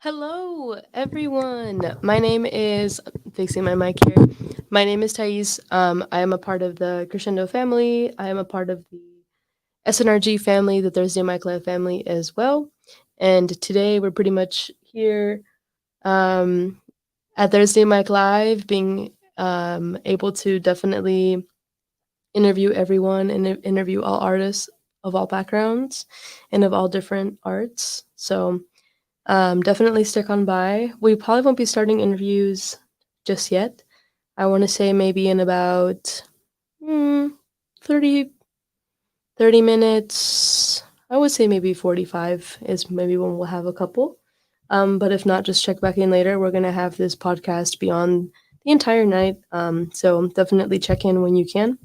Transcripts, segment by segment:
Hello, everyone. My name is fixing my mic here. My name is Thais. I am a part of the Crescendo family. I am a part of the SNRG family, the Thursday Mike Live family as well. And today we're pretty much here um, at Thursday Mike Live, being able to definitely interview everyone and interview all artists of all backgrounds and of all different arts. So definitely stick on by. We probably won't be starting interviews just yet. I want to say maybe in about mm, 30, 30 minutes. I would say maybe 45 is maybe when we'll have a couple. But if not, just check back in later. We're going to have this podcast be on the entire night. So definitely check in when you can.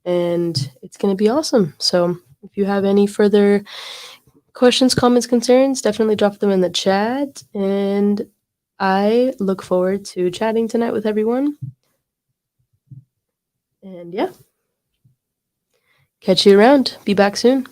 And it's going to be awesome. So if you have any further questions, comments, concerns, definitely drop them in the chat. And I look forward to chatting tonight with everyone. And yeah, catch you around. Be back soon.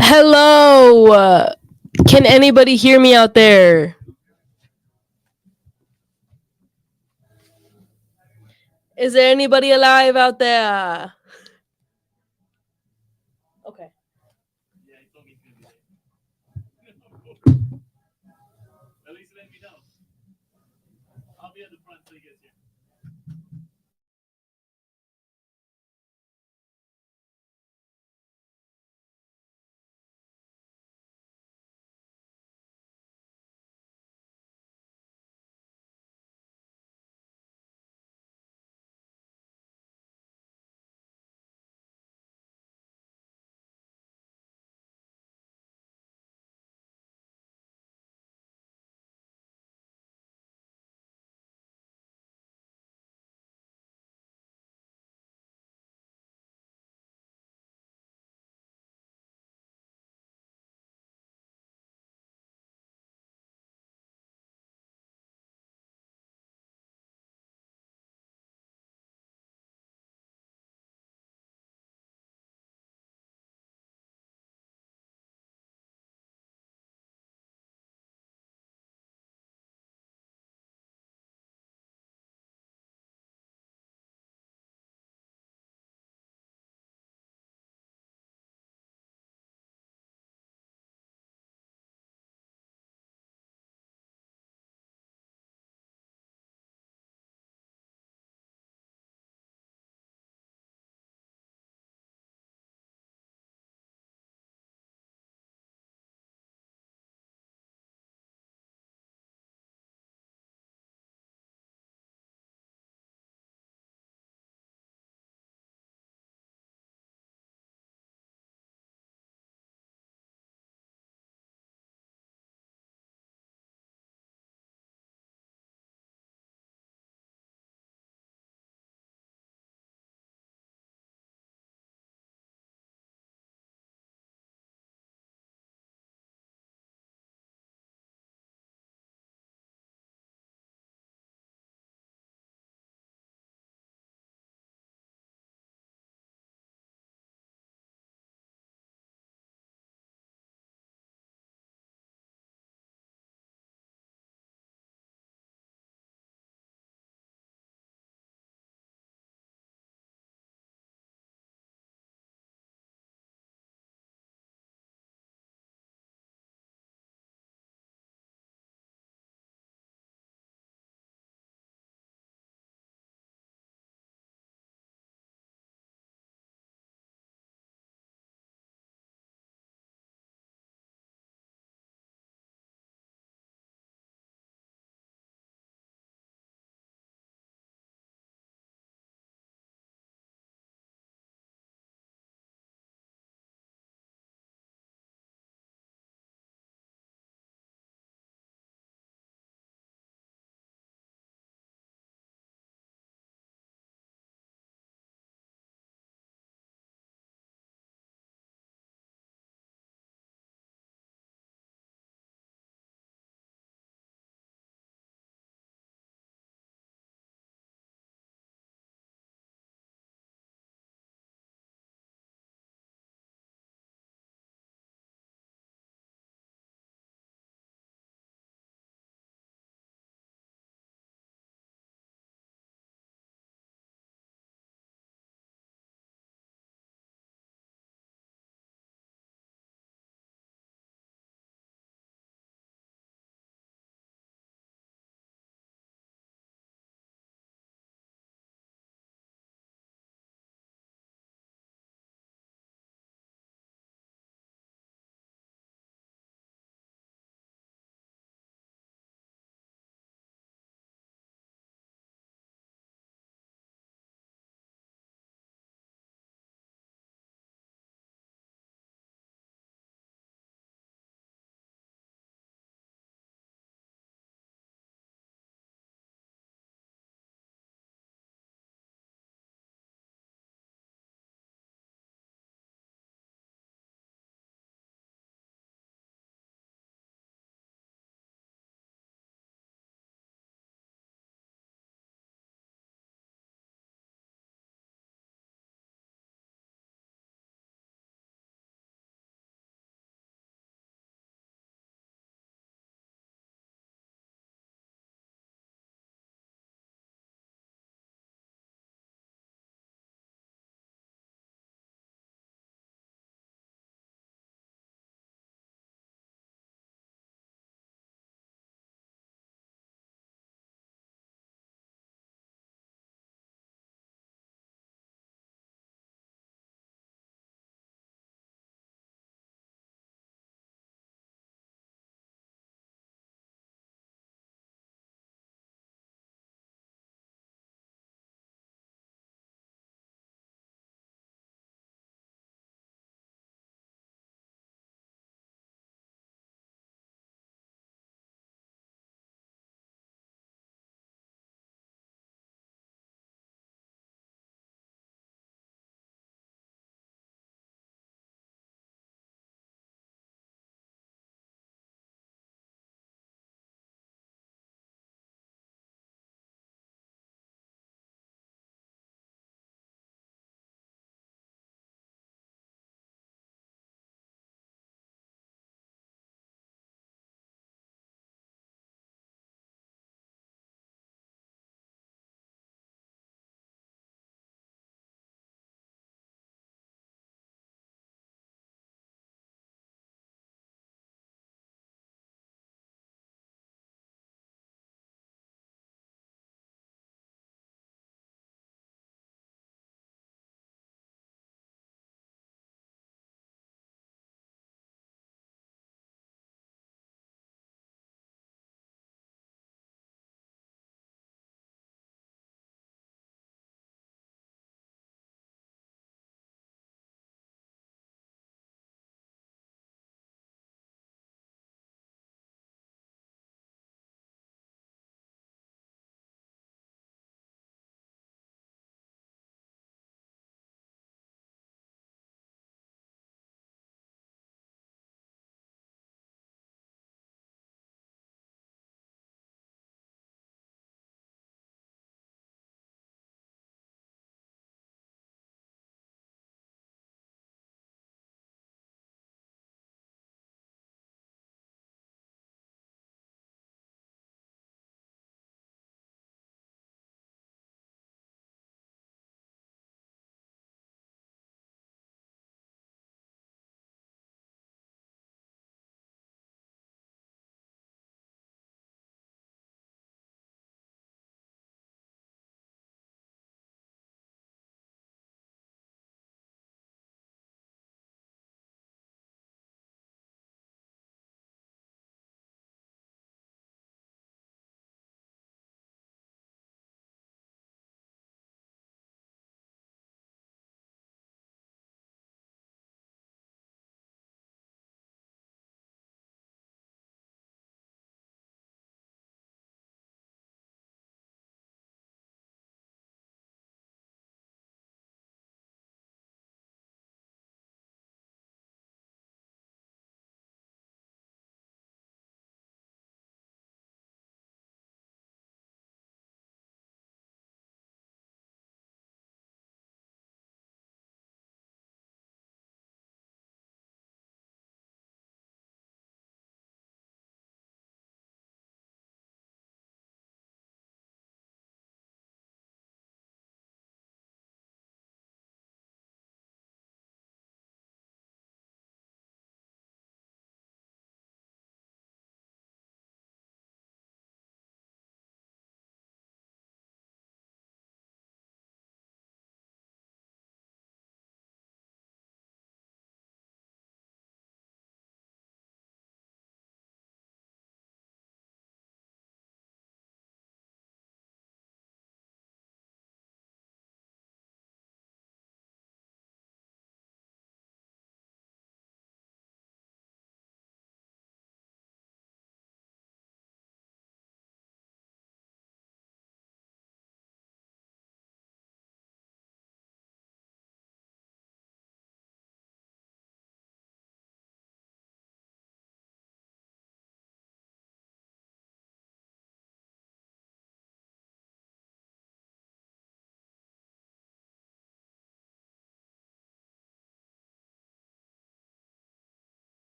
Hello. Can anybody hear me out there? Is there anybody alive out there? Okay.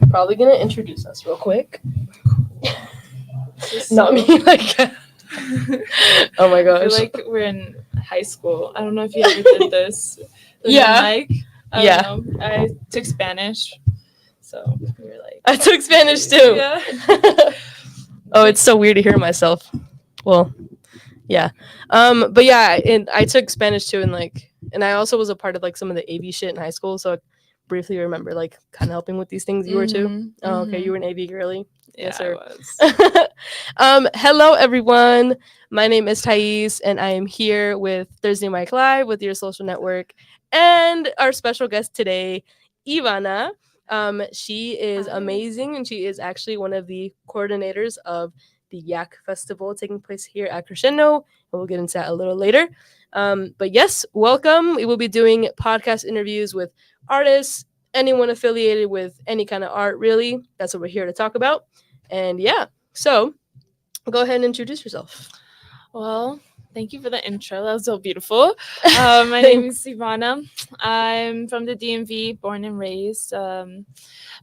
Probably gonna introduce us real quick. Just Not me, like. Oh my I gosh. feel like we're in high school. I don't know if you ever did this. Yeah. Like, I Yeah. don't know. I took Spanish, so we were like. I took Spanish too. Yeah. Oh, it's so weird to hear myself. Well, yeah. But yeah, and I took Spanish too, and I also was a part of like some of the AV shit in high school, so I briefly remember like kind of helping with these things. You were too? Mhm, Oh, okay. mhm. You were an AV girly. Yeah, Yes, sir. I was. Hello everyone. My name is Thais, and I am here with Thursday Mike Live with your social network, and our special guest today, Ivana. She is Hi. amazing, and she is actually one of the coordinators of the Yak Festival taking place here at Crescendo, and we'll get into that a little later. But yes, welcome. We will be doing podcast interviews with artists, anyone affiliated with any kind of art, really. That's what we're here to talk about. And yeah, so go ahead and introduce yourself. Well, thank you for the intro. That was so beautiful. My name is Ivana. I'm from the DMV, born and raised. I'm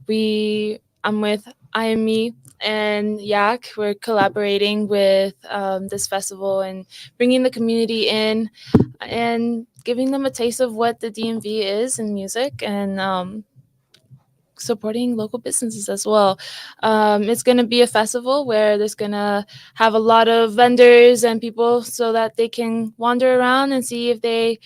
with IME and Yak. We're collaborating with this festival and bringing the community in and giving them a taste of what the DMV is in music and supporting local businesses as well. It's going to be a festival where there's going to have a lot of vendors and people so that they can wander around and see if they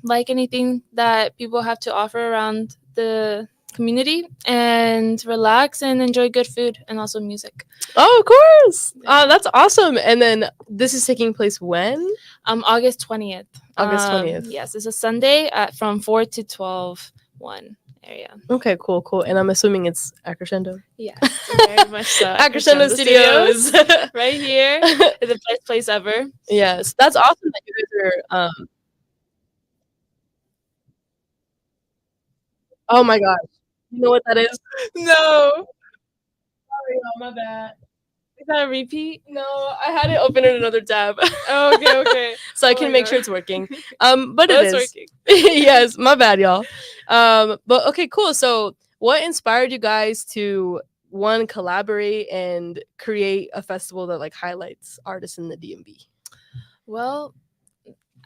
like anything that people have to offer around the community and relax and enjoy good food and also music. Oh, of course. That's awesome. And then this is taking place when? August 20th. August 20th. Yes, it's a Sunday from 4 to 12, 1 area. Okay, cool. And I'm assuming it's at Crescendo? Yes, very much so. At Crescendo Studios. Right here is the best place ever. Yes, that's awesome that you guys are. Oh my gosh. You know what that is? No. Sorry, my bad. Is that a repeat? No, I had it open in another tab. Oh, okay. So I can make sure it's working. But it is working. Yes, my bad, y'all. But okay, cool. So what inspired you guys to collaborate and create a festival that like highlights artists in the DMV? Well,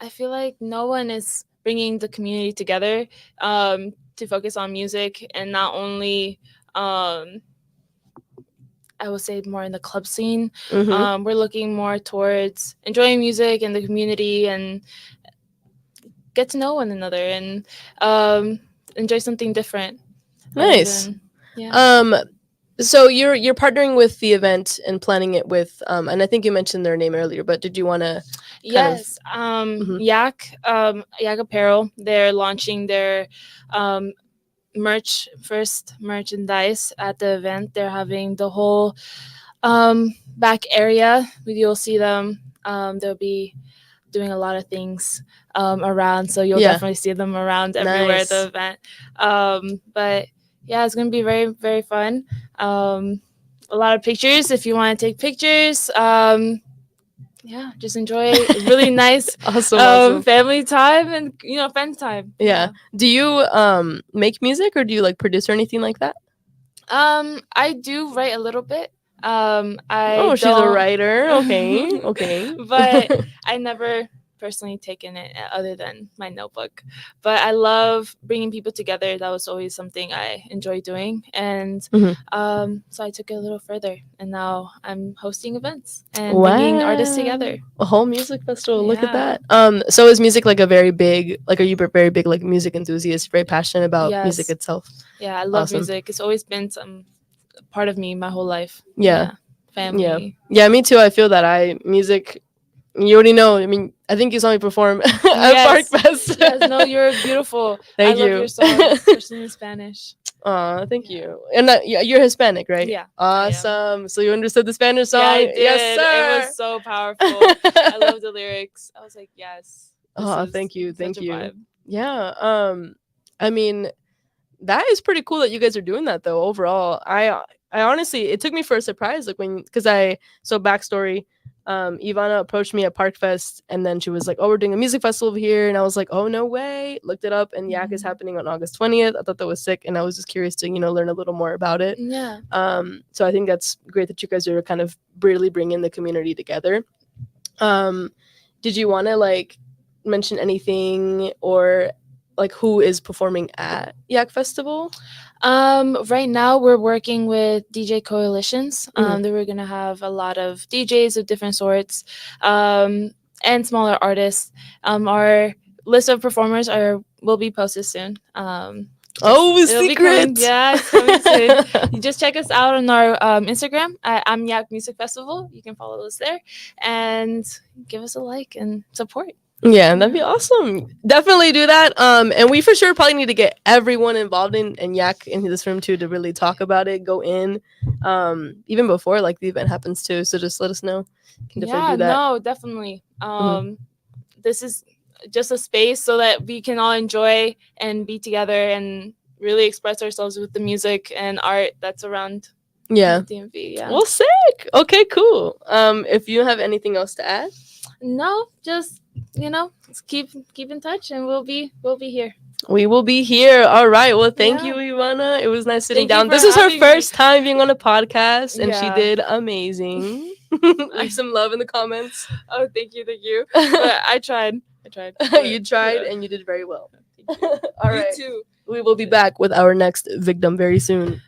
I feel like no one is bringing the community together to focus on music and not only I would say more in the club scene. Mm-hmm. We're looking more towards enjoying music and the community and get to know one another and enjoy something different. Nice. So you're partnering with the event and planning it with and I think you mentioned their name earlier, but did you want to? Yes. Yak Apparel. They're launching their merchandise at the event. They're having the whole back area. You'll see them. They'll be doing a lot of things around, so you'll definitely see them around everywhere at the event. But yeah, it's gonna be very, very fun. A lot of pictures if you want to take pictures. Yeah, just enjoy really nice awesome family time and friends time. Yeah. Do you make music or do you like produce or anything like that? I do write a little bit. She's a writer. Okay. But I never personally taken it other than my notebook. But I love bringing people together. That was always something I enjoy doing. And so I took it a little further. And now I'm hosting events and bringing artists together. A whole music festival. Look at that. So is music like a very big, like, are you very big, like, music enthusiast, very passionate about music itself? Yeah, I love music. It's always been some part of me my whole life. Family. Yeah, me too. I feel that music, you already know. I mean, I think you saw me perform at Park Fest. Yes, no, you're beautiful. Thank you. I love your songs, especially in Spanish. Thank you. And you're Hispanic, right? Yeah. Awesome. So you understood the Spanish song? Yeah, I did. Yes, sir. It was so powerful. I love the lyrics. I was like, yes. Thank you. Yeah. I mean, that is pretty cool that you guys are doing that though. Overall, I honestly, it took me for a surprise, like backstory. Ivana approached me at Park Fest, and then she was like, "Oh, we're doing a music festival over here," and I was like, "Oh, no way!" Looked it up, and Yak is Mhm. happening on August 20th. I thought that was sick, and I was just curious to learn a little more about it. Yeah. So I think that's great that you guys are kind of really bringing the community together. Um, did you want to like mention anything or like who is performing at Yak Festival? Right now we're working with DJ coalitions. Mhm. That we're gonna have a lot of DJs of different sorts, um, and smaller artists. Our list of performers will be posted soon. Oh, It'll be coming. secret! Yeah, it's coming soon. You just check us out on our Instagram at I'm Yak Music Festival. You can follow us there and give us a like and support. Yeah, that'd be awesome. Definitely do that. And we for sure probably need to get everyone involved in Yak into this room too to really talk about it, go in, even before like the event happens too. So just let us know. Can definitely Yeah, do that. no, definitely. This is just a space so that we can all enjoy and be together and really express ourselves with the music and art that's around Yeah. DMV. Yeah. Well, sick. Okay, cool. If you have anything else to add, No, just just keep in touch, and we'll be here. we will be here. All right. Well, thank you, Yeah. Ivana. It was nice sitting Thank you down. for This is her having me. first time being on a podcast, and she Yeah. did amazing. Leave some love in the comments. Oh, thank you. But I tried. You tried, Yeah. and you did very well. Thank you. All You right. too. We will be back with our next victim very soon.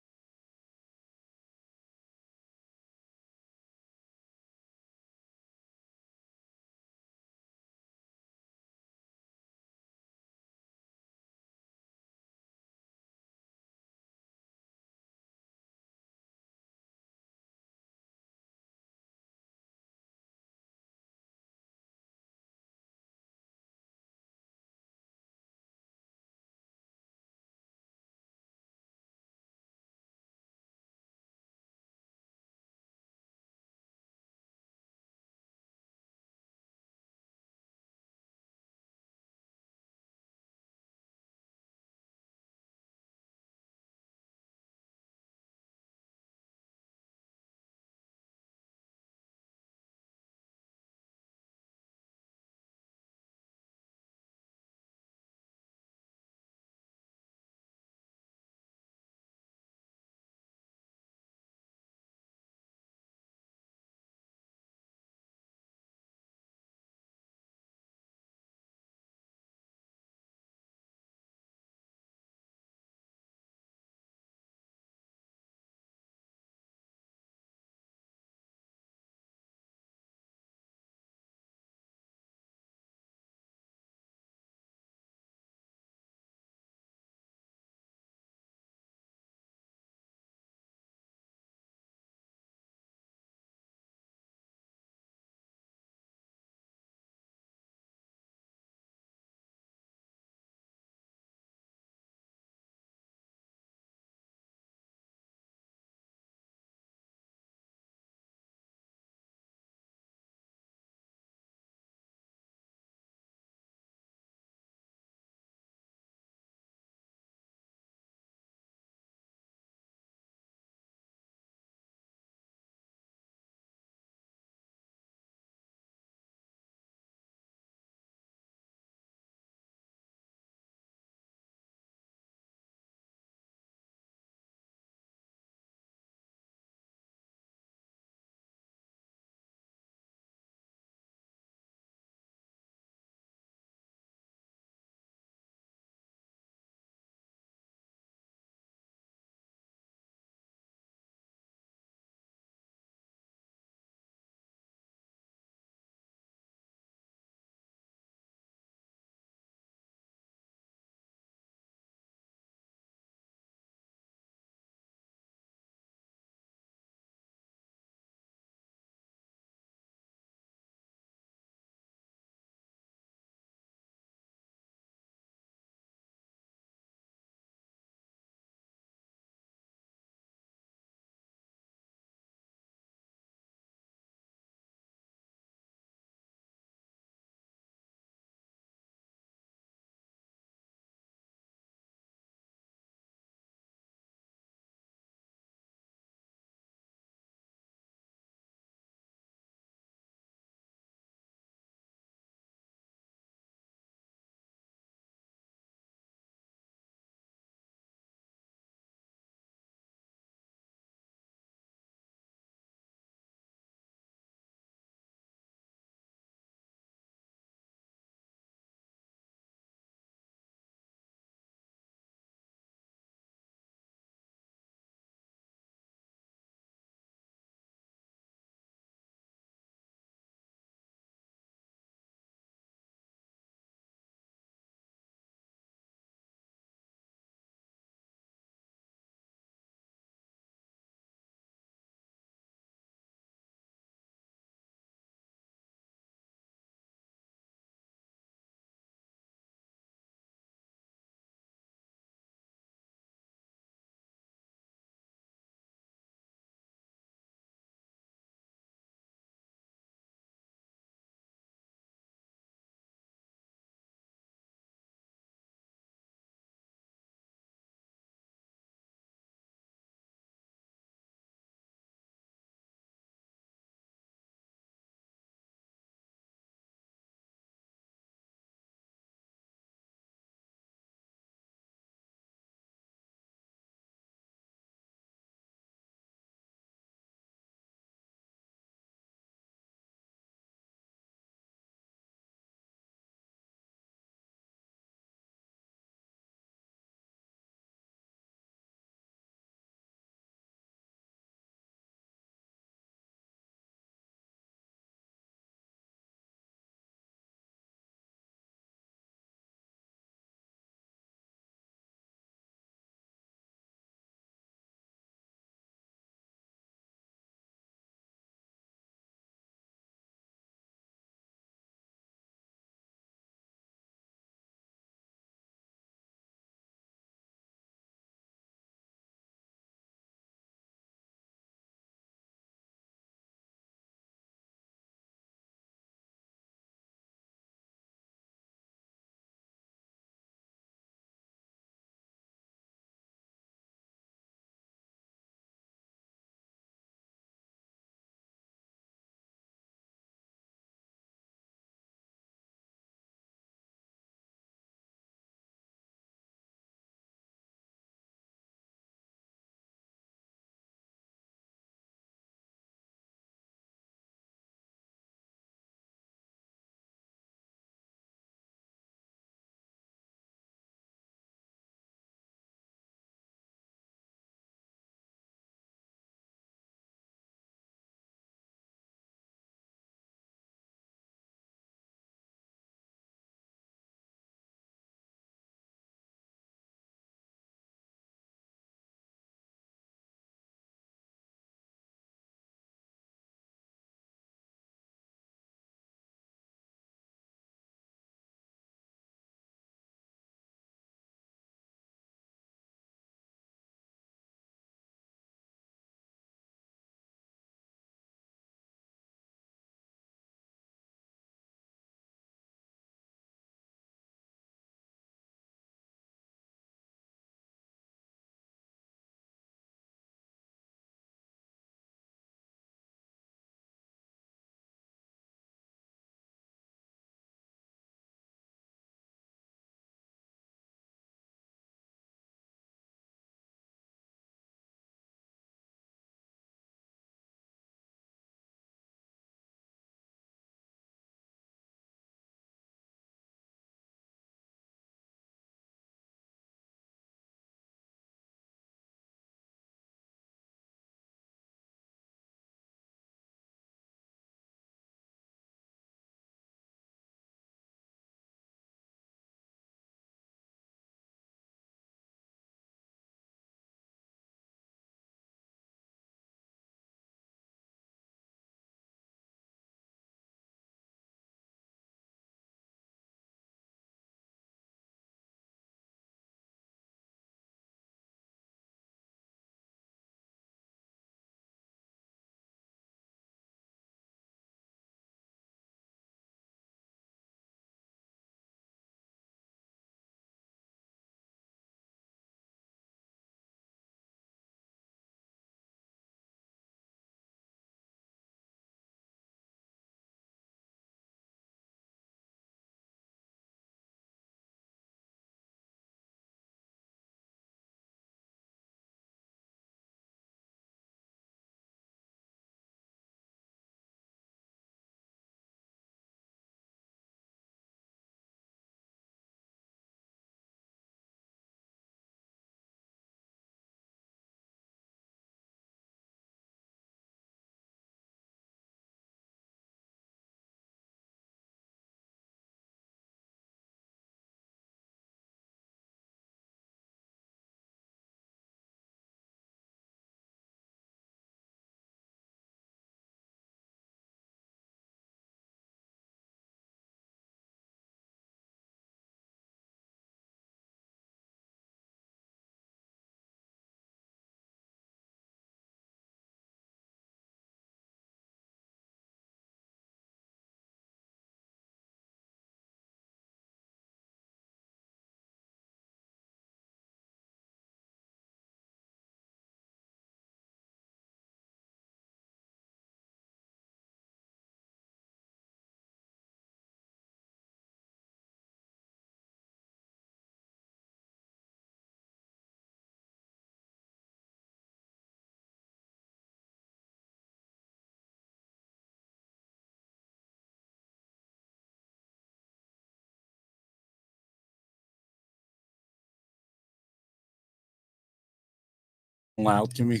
loud. Give me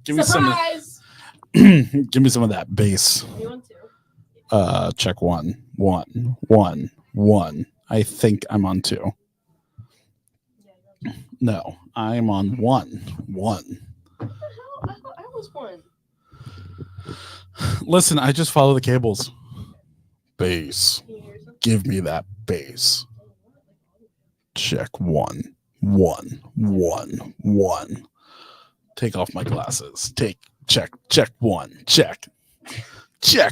some. Surprise! Give me some of that bass. You want to? Check 1, 1, 1, 1. I think I'm on 2. No, I'm on 1, 1. What the hell? I was 1. Listen, I just follow the cables. Bass. Can you hear something? Give me that bass. Check 1, 1, 1, 1. Take off my glasses. Check 1. Check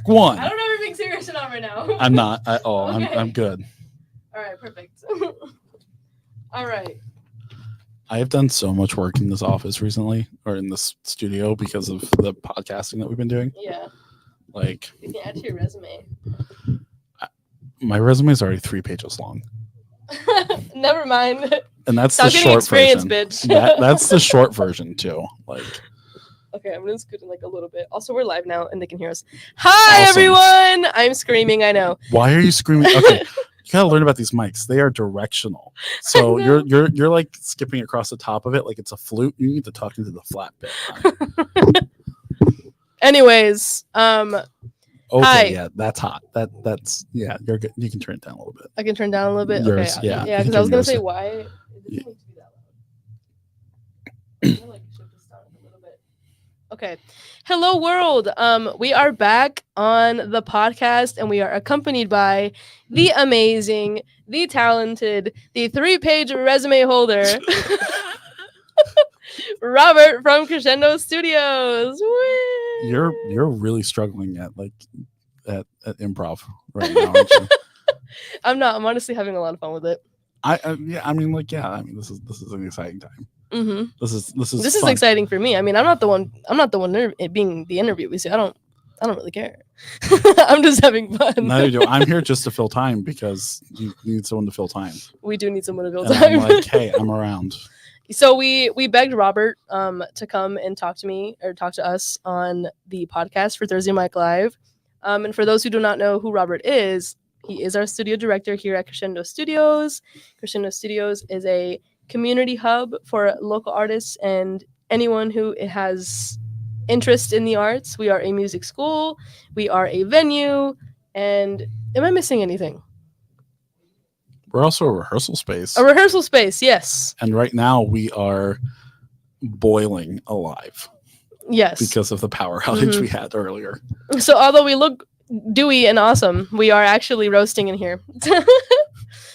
1. I don't know if you're being serious or not right now. I'm not at all. Okay. I'm good. All right, perfect. All right. I have done so much work in this office recently, or in this studio, because of the podcasting that we've been doing. Yeah. Like, You can add to your resume. my resume is already 3 pages long, Never mind. and that's Stop the getting short experience, version. bitch. That's the short version too. Like, Okay, I'm gonna scoot in like a little bit. Also, we're live now and they can hear us. Hi, Awesome. everyone! I'm screaming, I know. why are you screaming? Okay, you gotta learn about these mics. They are directional. So I know. you're like skipping across the top of it like it's a flute. You need to talk into the flat bit. honey. Anyways, Okay, Hi. yeah, that's hot. That's yeah. You're good. You can turn it down a little bit. I can turn down a little bit. Yours, okay, yeah, yeah, you because can I was turn gonna yours say down. why. It doesn't Yeah. need to be that loud. I'm gonna, like, shift this down a little bit. Okay. Hello, world. We are back on the podcast, and we are accompanied by the amazing, the talented, the 3-page resume holder, Robert from Crescendo Studios. Woo! You're really struggling at improv right now. Aren't you? I'm not. I'm honestly having a lot of fun with it. Yeah. I mean, like, yeah. I mean, this is an exciting time. Mm-hmm. This is This is fun. exciting for me. I mean, I'm not the one being the interviewee, so I don't really care. I'm just having fun. Neither do I. I'm here just to fill time because you need someone to fill time. We do need someone to fill And time. I'm like, hey, I'm around. So we begged Robert to come and talk to us on the podcast for Thursday Mic Live. And for those who do not know who Robert is, he is our studio director here at Crescendo Studios. Crescendo Studios is a community hub for local artists and anyone who has interest in the arts. We are a music school, we are a venue, and am I missing anything? We're also a rehearsal space. A rehearsal space, yes. And right now we are boiling alive Yes. because of the power outage Mhm. we had earlier. So although we look dewy and awesome, we are actually roasting in here.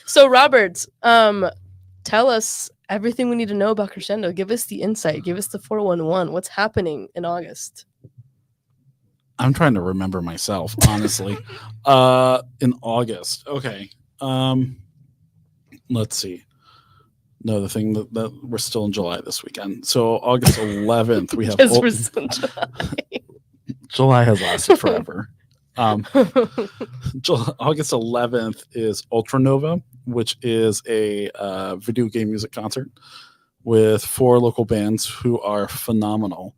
So Robert, tell us everything we need to know about Crescendo. Give us the insight. Give us the 411. What's happening in August? I'm trying to remember myself, honestly. In August. Okay. Let's see. No, the thing that we're still in July this weekend. So August 11th, we have Because we're so July. July has lasted forever. August 11th is Ultranova, which is a video game music concert with 4 local bands who are phenomenal.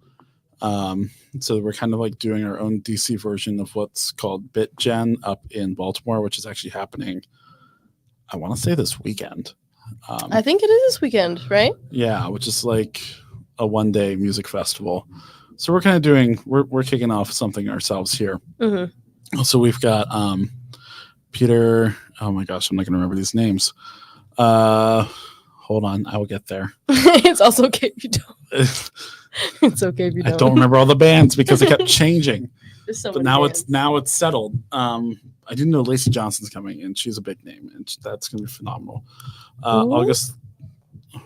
So we're kind of like doing our own DC version of what's called BitGen up in Baltimore, which is actually happening, I want to say this weekend. I think it is this weekend, right? Yeah, which is like a 1-day music festival. So we're kind of we're kicking off something ourselves here. Mm-hmm. So we've got Peter. Oh my gosh, I'm not going to remember these names. Hold on, I will get there. It's also okay if you don't. It's okay if you I don't. don't remember all the bands because it kept changing. There's so But many now bands. it's settled. I do know Lacey Johnson's coming, and she's a big name, and that's going to be phenomenal. Who? August.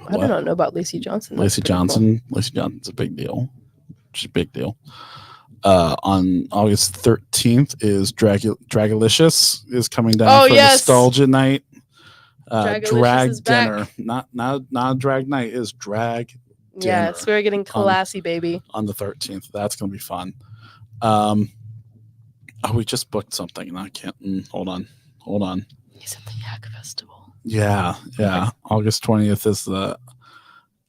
I do not know about Lacey Johnson. That's Lacey pretty cool. Johnson. Lacey Johnson's a big deal. She's a big deal. On August 13th is Dragalicious is coming down Oh, for yes. nostalgia night. Dragalicious Drag is back. dinner, not drag night, is drag Yes, dinner we're getting classy, baby. on the 13th. That's gonna be fun. We just booked something and I can't. Hold on. He's at the Yak Festival. Yeah. August 20th is the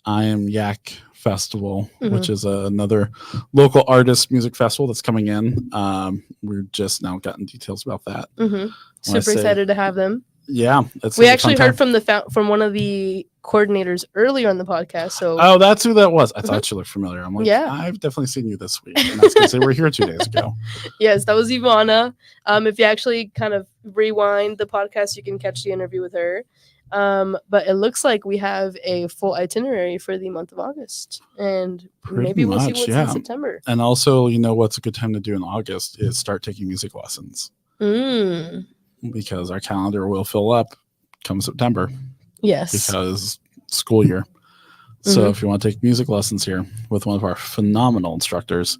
I Am Yak Festival, Mm-hmm. which is another local artist music festival that's coming in. We're just now gotten details about that. Mm-hmm. Wanna Super say- excited to have them. Yeah, it's We like a actually fun heard time. from one of the coordinators earlier on the podcast. So Oh, that's who that was. I thought you looked familiar. I'm like, Yeah. I've definitely seen you this week. And that's because they were here 2 days ago. yes, that was Ivana. If you actually kind of rewind the podcast, you can catch the interview with her. But it looks like we have a full itinerary for the month of August, and Pretty maybe we'll see much, what's yeah. in September. And also, what's a good time to do in August is start taking music lessons Mm, because our calendar will fill up come September yes. because school year. So Mhm. if you want to take music lessons here with one of our phenomenal instructors,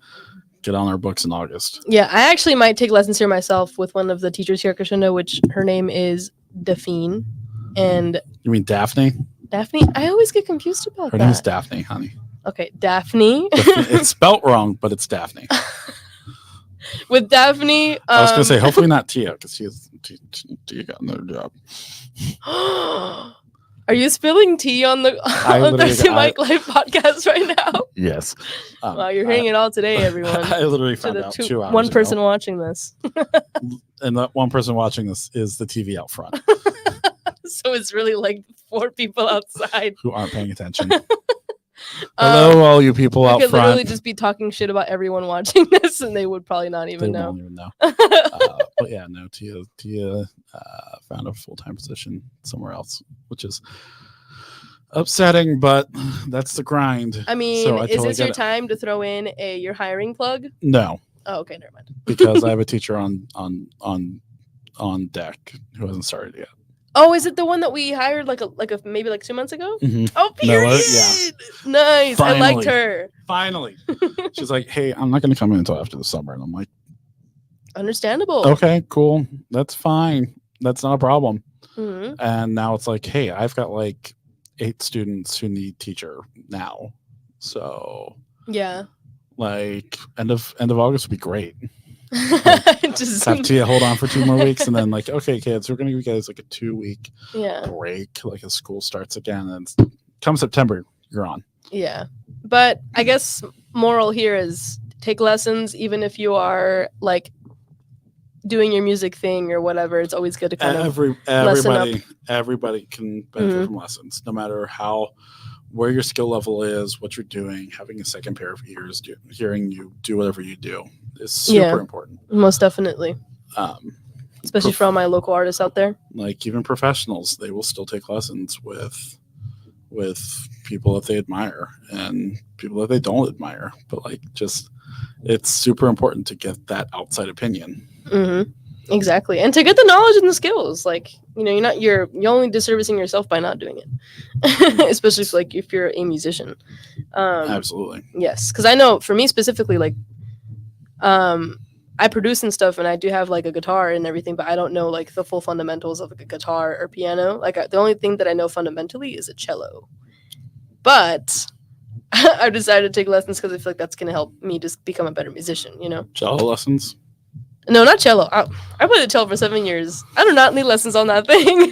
get on our books in August. Yeah, I actually might take lessons here myself with one of the teachers here at Crescendo, which her name is Daphne. And You mean Daphne? Daphne, I always get confused about Her that. name is Daphne, honey. Okay, Daphne. It's spelt wrong, but it's Daphne. With Daphne. I was going to say, hopefully not Tia, because Tia got another job. Are you spilling tea on the on literally Thursday got- Mike Live podcast right now? Yes. Wow, you're hearing it all today, everyone. I literally To found the out 2 hours one ago. person watching this. And that one person watching this is the TV out front So it's really like 4 people outside. who aren't paying attention. Hello, all you people We out could literally front. just be talking shit about everyone watching this, and they would probably not They even know. won't even know. But yeah, no, Tia found a full-time position somewhere else, which is upsetting, but that's the grind. I mean, So I is totally this your get it. time to throw in your hiring plug? No, Oh, okay, never mind. because I have a teacher on deck who hasn't started yet. Oh, is it the one that we hired like maybe like 2 months ago? Mhm. Oh, Noah, period. yeah. Nice. I liked Finally. her. Finally, she's like, "Hey, I'm not going to come in until after the summer," and I'm like, Understandable. "Okay, cool, that's fine, that's not a problem." Mhm. And now it's like, "Hey, I've got like 8 students who need teacher now, so Yeah. like end of August would be great." Just Have Tia hold on for 2 more weeks, and then like, okay, kids, we're gonna give you guys like a 2-week yeah. break, like as school starts again, and come September, you're on. Yeah. But I guess moral here is take lessons even if you are like doing your music thing or whatever. It's always good to kind of lessen up. Everybody can benefit Mhm. from lessons, no matter where your skill level is, what you're doing. Having a second pair of ears, hearing you do whatever you do is super Yeah. important. most definitely. Especially Prof- for all my local artists out there. Like even professionals, they will still take lessons with people that they admire and people that they don't admire. But like, just it's super important to get that outside opinion. Mm-hmm. Exactly. And to get the knowledge and the skills. Like, you're only disservicing yourself by not doing it. Especially if you're a musician. Absolutely. Yes. Because I know for me specifically, like I produce and stuff, and I do have like a guitar and everything, but I don't know like the full fundamentals of like a guitar or piano. Like the only thing that I know fundamentally is a cello. But I've decided to take lessons because I feel like that's gonna help me just become a better musician. Cello lessons. No, not cello. I played the cello for 7 years. I do not need lessons on that thing.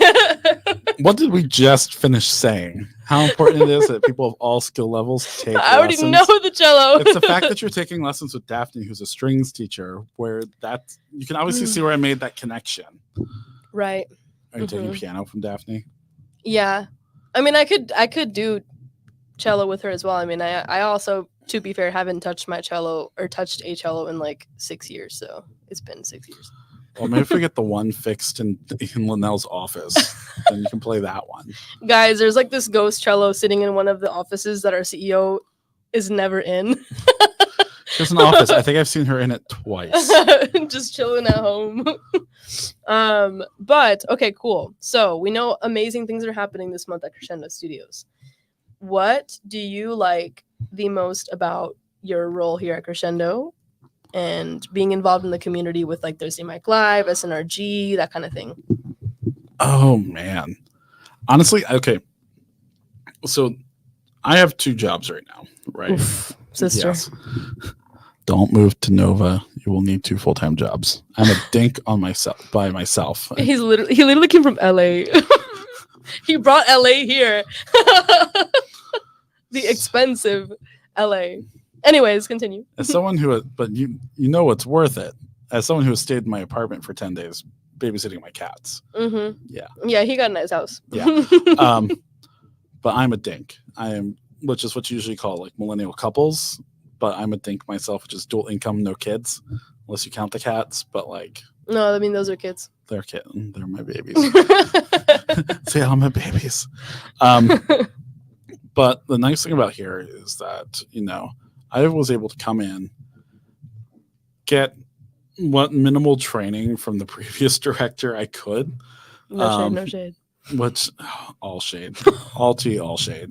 What did we just finish saying? How important it is that people of all skill levels take I already lessons. know the cello. It's the fact that you're taking lessons with Daphne, who's a strings teacher, where you can obviously see where I made that connection. Right. Are you taking Mhm. piano from Daphne? Yeah. I mean, I could do cello with her as well. I mean, I also, to be fair, haven't touched my cello or touched a cello in like 6 years. So it's been 6 years. Well, maybe if we get the one fixed in Linnell's office, then you can play that one. Guys, there's like this ghost cello sitting in one of the offices that our CEO is never in. There's an office. I think I've seen her in it twice. Just chilling at home. But okay, cool. So we know amazing things are happening this month at Crescendo Studios. What do you like the most about your role here at Crescendo and being involved in the community with like Thursday Mike Live, SNRG, that kind of thing? Oh man. Honestly, okay. So I have 2 jobs right now, right? Oof, sister. Yes. Don't move to Nova. You will need 2 full-time jobs. I'm a dink by myself. He literally came from LA. He brought LA here. The expensive LA. Anyways, continue. As someone who, but you know what's worth it. As someone who has stayed in my apartment for 10 days babysitting my cats. Mm-hmm. Yeah. Yeah, he got a nice house. Yeah. But I'm a dink. I am, which is what you usually call like millennial couples. But I'm a dink myself, which is dual income, no kids, unless you count the cats. But like, No, I mean those are kids. they're they're my babies. See, all my babies. But the nice thing about here is that, you know, I was able to come in, get what minimal training from the previous director I could. No shade, no shade. Which all shade, all tea, all shade.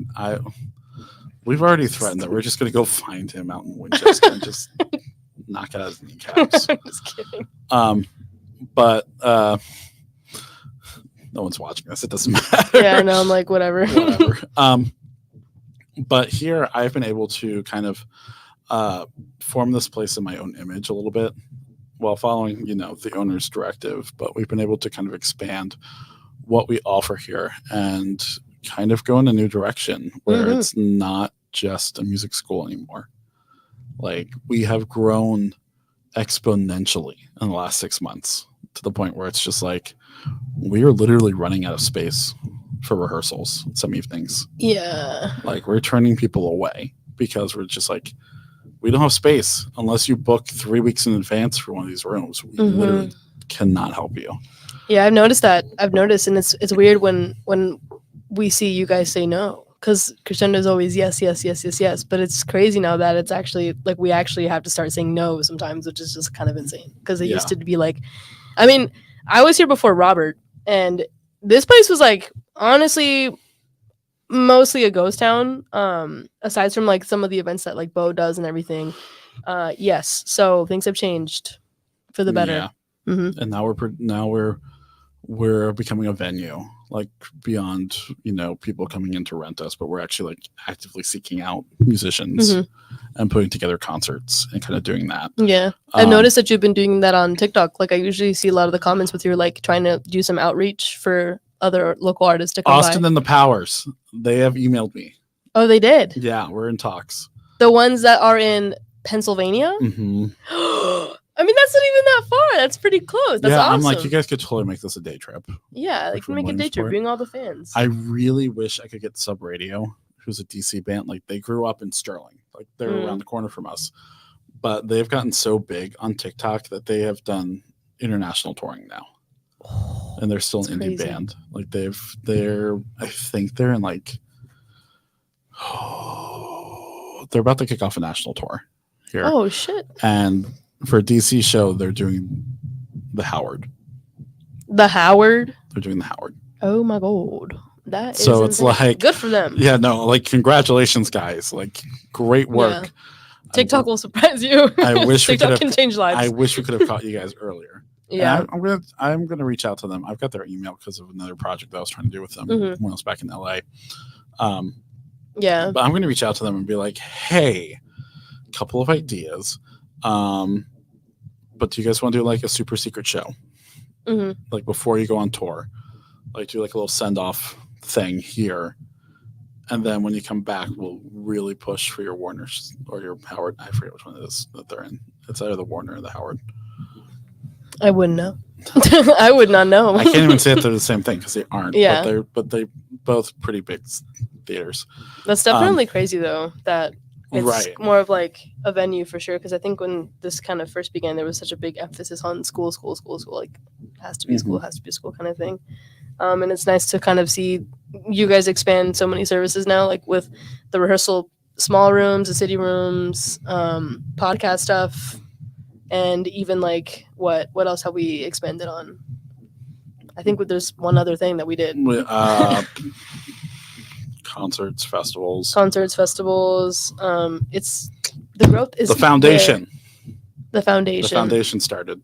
We've already threatened that we're just gonna go find him out in Winchester and just knock out his kneecaps. I'm just kidding. But no one's watching this. It doesn't matter. Yeah, I know. I'm like, whatever. Whatever. But here I've been able to kind of form this place in my own image a little bit while following, you know, the owner's directive. But we've been able to kind of expand what we offer here and kind of go in a new direction where it's not just a music school anymore. Like, we have grown exponentially in the last 6 months to the point where it's just like we are literally running out of space for rehearsals some evenings. Yeah. Like, we're turning people away because we're just like, we don't have space unless you book 3 weeks in advance for one of these rooms. We literally cannot help you. Yeah, I've noticed that. I've noticed, and it's weird when we see you guys say no, because Crescendo is always yes, yes, yes, yes, yes. But it's crazy now that it's actually like we actually have to start saying no sometimes, which is just kind of insane. Because it used to be like, I mean, I was here before Robert, and this place was like honestly mostly a ghost town. Aside from like some of the events that like Bo does and everything. Yes, so things have changed for the better. Yeah. Mm-hmm. And now we're becoming a venue, like beyond, you know, people coming in to rent us, but we're actually like actively seeking out musicians and putting together concerts and kind of doing that. Yeah. I've noticed that you've been doing that on TikTok. Like, I usually see a lot of the comments with you like trying to do some outreach for other local artists to come Austin by. and the Powers, they have emailed me. Oh, they did? Yeah, we're in talks. The ones that are in Pennsylvania? Mm-hmm. I mean, that's not even that far. That's pretty close. That's awesome. I'm like, you guys could totally make this a day trip. Yeah, like from make a day trip, Williamsport. bring all the fans. I really wish I could get Sub Radio, who's a DC band. Like, they grew up in Sterling. Like, they're around the corner from us. But they've gotten so big on TikTok that they have done international touring now. And they're still an indie band. Like, I think they're in like, they're about to kick off a national tour here. Oh, shit. And for a DC show, they're doing the Howard. The Howard? They're doing the Howard. Oh my god. That is So it's insane. like, good for them. Yeah, no, like, congratulations, guys. Like, great work. Yeah. TikTok will surprise you. I wish we TikTok could can have, change lives. I wish we could have caught you guys earlier. Yeah. And I'm gonna reach out to them. I've got their email because of another project that I was trying to do with them when I was back in LA. Yeah. But I'm gonna reach out to them and be like, hey, couple of ideas. But do you guys want to do like a super secret show? Like, before you go on tour, like, do like a little send-off thing here, and then when you come back, we'll really push for your Warner's or your Howard. I forget which one it is that they're in. It's either the Warner or the Howard. I wouldn't know. I would not know. I can't even say that they're the same thing because they aren't. Yeah. But they both pretty big theaters. That's definitely crazy though, that it's Right. more of like a venue for sure. Because I think when this kind of first began, there was such a big emphasis on school. Like, has to be a school, has to be a school kind of thing. And it's nice to kind of see you guys expand so many services now, like with the rehearsal small rooms, the city rooms, podcast stuff, and even like what else have we expanded on? I think there's one other thing that we did. Concerts, festivals. Concerts, festivals. It's the growth is The foundation. The foundation. The foundation started.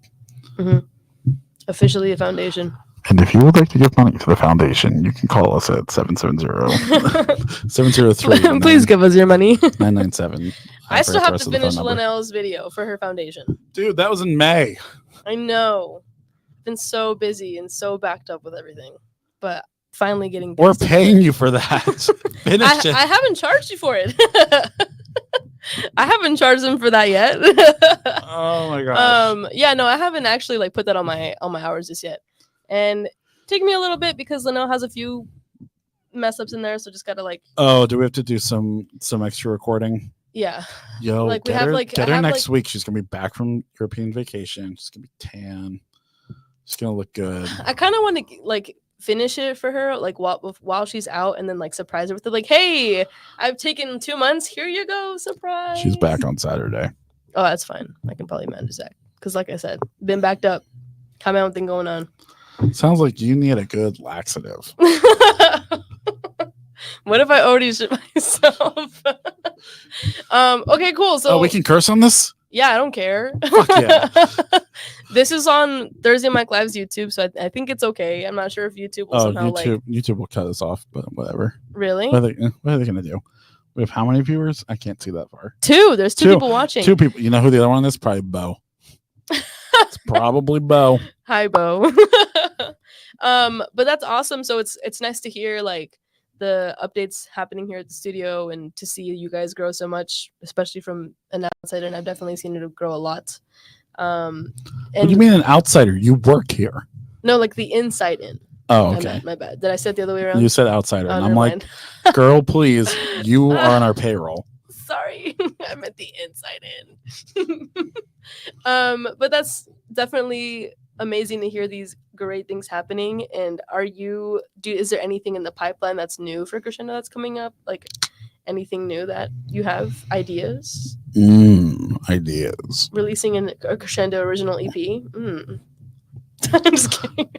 Officially a foundation. And if you would like to give money to the foundation, you can call us at 770-703. Please give us your money. 997. I still forgot the have rest to of the phone finish number. Linnell's video for her foundation. Dude, that was in May. I know. Been so busy and so backed up with everything. But finally getting We're busy. paying you for that. Finish it. I haven't charged you for it. I haven't charged them for that yet. Oh my gosh. Yeah, no, I haven't actually like put that on my hours just yet. and take me a little bit because Linnell has a few mess ups in there, so just gotta like, Oh, do we have to do some extra recording? yeah. Yo, Like, we get have, her, like- get I her have, next like- week. She's gonna be back from European vacation. She's gonna be tan. She's gonna look good. I kind of want to like finish it for her, like while she's out, and then like surprise her with it, like, hey, I've taken 2 months. Here you go, surprise. She's back on Saturday. Oh, that's fine. I can probably manage that because, like I said, been backed up. Come out thing going on. Sounds like you need a good laxative. What if I already shit myself? Okay, cool. So Oh, we can curse on this? yeah, I don't care. Fuck yeah. This is on Thursday Mike Live's YouTube, so I think it's okay. I'm not sure if YouTube will Oh, somehow like YouTube will cut us off, but whatever. really. What are they gonna do? We have how many viewers? I can't see that far. Two. There's two Two. people watching. 2 people. You know who the other one is? Probably Bo. It's probably Bo. Hi, Bo. But that's awesome. So it's nice to hear like the updates happening here at the studio and to see you guys grow so much, especially from an outsider. And I've definitely seen it grow a lot. What do And you mean an outsider? You work here. no, like the inside in. Oh, okay. My bad. Did I say it the other way around? You said outsider, Oh, and never I'm like, mind. girl, please, you are on our payroll. Sorry, I meant the inside in. But that's definitely amazing to hear these great things happening. And is there anything in the pipeline that's new for Crescendo that's coming up? Like anything new that you have ideas? Ideas. Releasing a Crescendo original EP? I'm just kidding.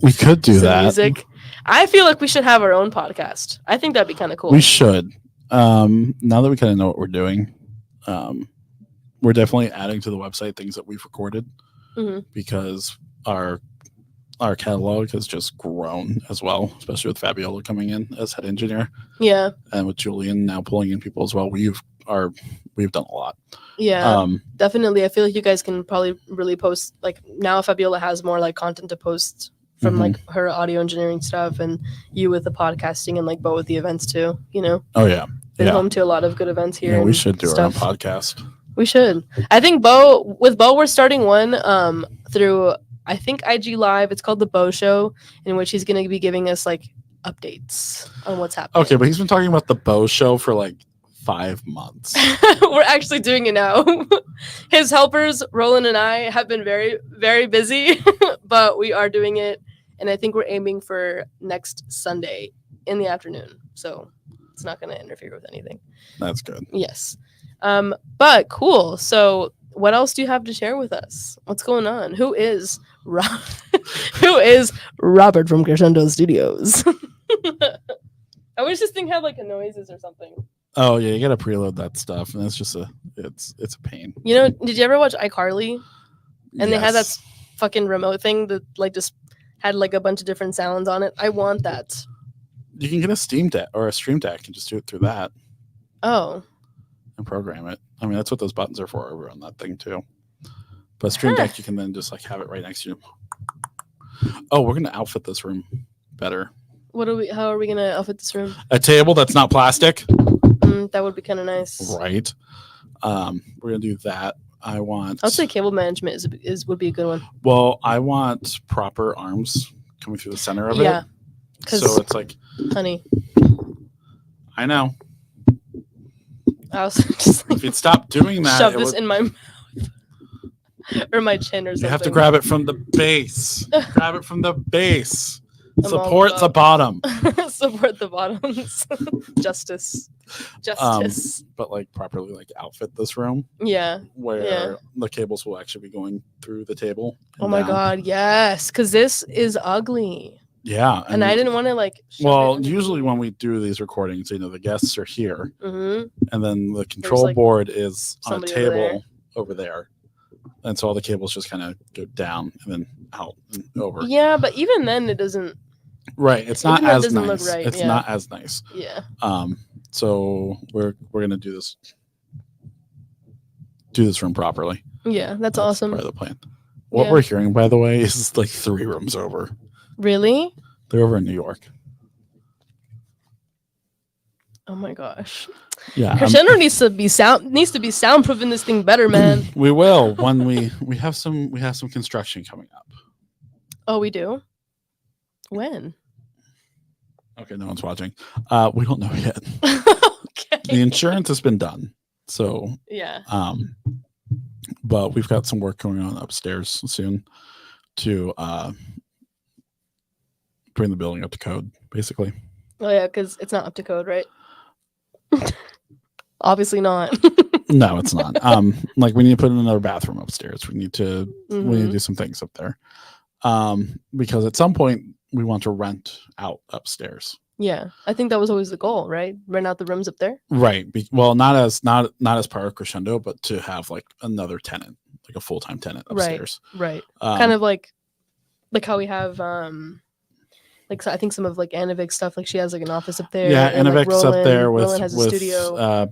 We could do Some that. music. I feel like we should have our own podcast. I think that'd be kind of cool. We should. Now that we kind of know what we're doing, we're definitely adding to the website things that we've recorded Mhm. because our catalog has just grown as well, especially with Fabiola coming in as head engineer Yeah. and with Julian now pulling in people as well. We've done a lot. Yeah. Definitely. I feel like you guys can probably really post like now Fabiola has more like content to post from Mhm. like her audio engineering stuff and you with the podcasting and like Bo with the events too, you know. Oh yeah. Been Yeah. home to a lot of good events here. Yeah, we and should do stuff. our own podcast. We should. I think Bo we're starting one through I think IG Live. It's called the Bo Show, in which he's gonna be giving us like updates on what's happening. Okay, but he's been talking about the Bo Show for like 5 months. We're actually doing it now. His helpers, Roland and I, have been very, very busy, but we are doing it. And I think we're aiming for next Sunday in the afternoon. So it's not going to interfere with anything. That's good. Yes. But cool. So what else do you have to share with us? What's going on? Who is who is Robert from Crescendo Studios? I wish this thing had like a noises or something. Oh yeah, you gotta preload that stuff, and it's just it's a pain. You know, did you ever watch iCarly? And they had that Yes. fucking remote thing that like just had like a bunch of different sounds on it. I want that. You can get a Steam Deck or a Stream Deck and just do it through that Oh, and program it. I mean, that's what those buttons are for over on that thing too. But Stream Huh. Deck, you can then just like have it right next to you. Oh, we're gonna outfit this room better. how are we gonna outfit this room? A table that's not plastic, That would be kind of nice. right? We're gonna do that. I want. I would say cable management would be a good one. Well, I want proper arms coming through the center of Yeah, it. 'cause- So it's like honey. I know. I was just like If you'd stop doing that, shove it this would- in my mouth or my chin or something. you have to grab it from the base. Grab it from the base. I'm all Support the about- bottom. Support the bottoms. Justice. Justice. But like properly like outfit this room Yeah. where Yeah. the cables will actually be going through the table. Oh and my down. god, yes, because this is ugly, Yeah. and I didn't want to like. Well, usually when we do these recordings, you know, the guests are here, Mm-hmm. and then the control like, board is on a somebody over there. table over there, and so all the cables just kind of go down and then out and over. Yeah, but even then, it doesn't. Right. It's not Even though it as doesn't nice. look right, It's yeah. not as nice. Yeah. So we're gonna do this room properly. Yeah, that's awesome. Part of the plan. What Yeah. we're hearing, by the way, is like 3 rooms over. Really? They're over in New York. Oh my gosh. Yeah. Crescendo needs to be soundproofing this thing better, man. We will when we have some construction coming up. Oh, we do? When? Okay, no one's watching. We don't know yet. Okay. The insurance has been done. So, Yeah. but we've got some work going on upstairs soon to bring the building up to code, basically. Oh, yeah, because it's not up to code, right? Obviously not. No, it's not. Like we need to put in another bathroom upstairs. We need to Mhm. do some things up there. Because at some point we want to rent out upstairs. Yeah, I think that was always the goal, right? Rent out the rooms up there. Right. Well, not as part of Crescendo, but to have like another tenant, like a full-time tenant upstairs. Right. Um, Kind of like how we have like so I think some of like Anavic's stuff, like she has like an office up there. yeah, and, Anavic's like, up there with Roland has a studio.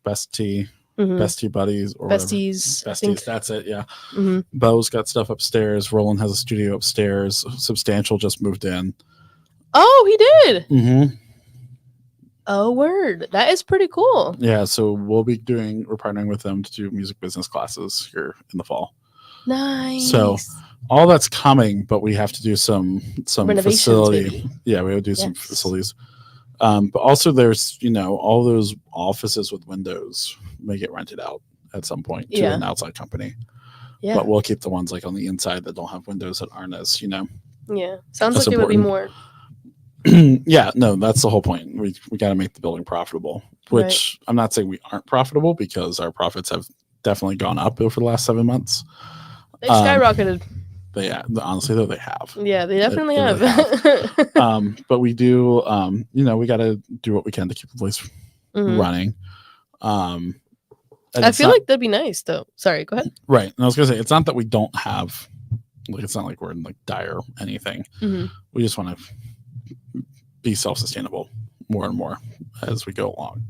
Best Tea Mhm. Best Tea Buddies or whatever. Besties, I Besties, think. that's it. Yeah. Mhm. Bo's got stuff upstairs. Roland has a studio upstairs. Substantial just moved in. Oh, he did. Mm-hmm. Oh, word. That is pretty cool. Yeah, so we're partnering with them to do music business classes here in the fall. Nice. So all that's coming, but we have to do some Renovations, facility. maybe. Yeah, we would do some Yes. facilities. But also there's all those offices with windows may get rented out at some point to Yeah. an outside company. Yeah. But we'll keep the ones like on the inside that don't have windows that aren't as yeah. Sounds That's like it would be important. more. Yeah, no, that's the whole point. We got to make the building profitable, which I'm not saying we aren't profitable because our profits have definitely gone up over the last 7 months. They skyrocketed. Honestly though, they have. Yeah, they definitely they have. really But we do, we got to do what we can to keep the place Mhm. running. And I it's feel not- like that'd be nice, though. Sorry, go ahead. right. And I was gonna say it's not that we don't have, like, it's not like we're in like dire anything. Mhm. We just want to be self-sustainable more and more as we go along.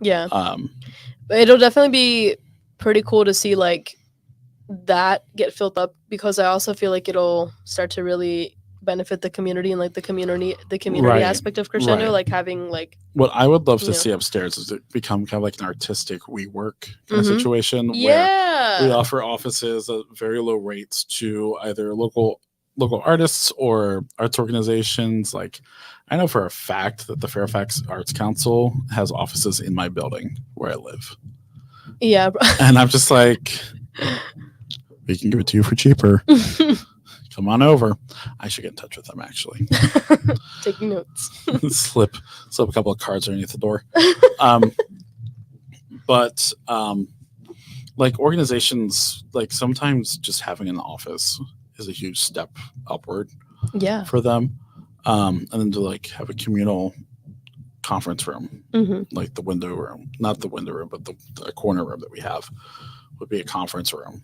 Yeah, Um, but it'll definitely be pretty cool to see like that get filled up, because I also feel like it'll start to really benefit the community and like the community Right, aspect of Crescendo, right. like having like what I would love to Yeah. see upstairs is it become kind of like an artistic WeWork kind of Mhm. situation where we yeah, offer offices at very low rates to either local artists or arts organizations. Like I know for a fact that the Fairfax Arts Council has offices in my building where I live. yeah. And I'm just like, we can give it to you for cheaper. Come on over. I should get in touch with them actually. Taking notes. slip a couple of cards underneath the door. But like organizations, like sometimes just having an office is a huge step upward Yeah. for them. And then to like have a communal conference room, hmm like the window room, not the window room, but the corner room that we have would be a conference room.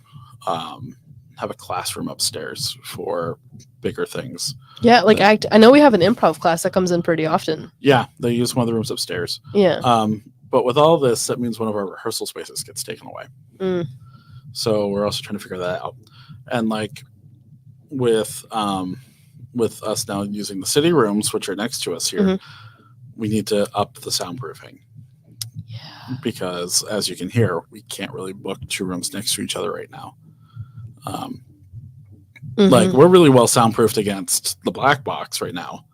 Have a classroom upstairs for bigger things. Yeah, like I know we have an improv class that comes in pretty often. Yeah, they use one of the rooms upstairs. Yeah. But with all this, that means one of our rehearsal spaces gets taken away. Mm. So we're also trying to figure that out. And like with us now using the city rooms, which are next to us here, Mhm. we need to up the soundproofing Yeah. because, as you can hear, we can't really book two rooms next to each other right now. Like Mhm. we're really well soundproofed against the black box right now,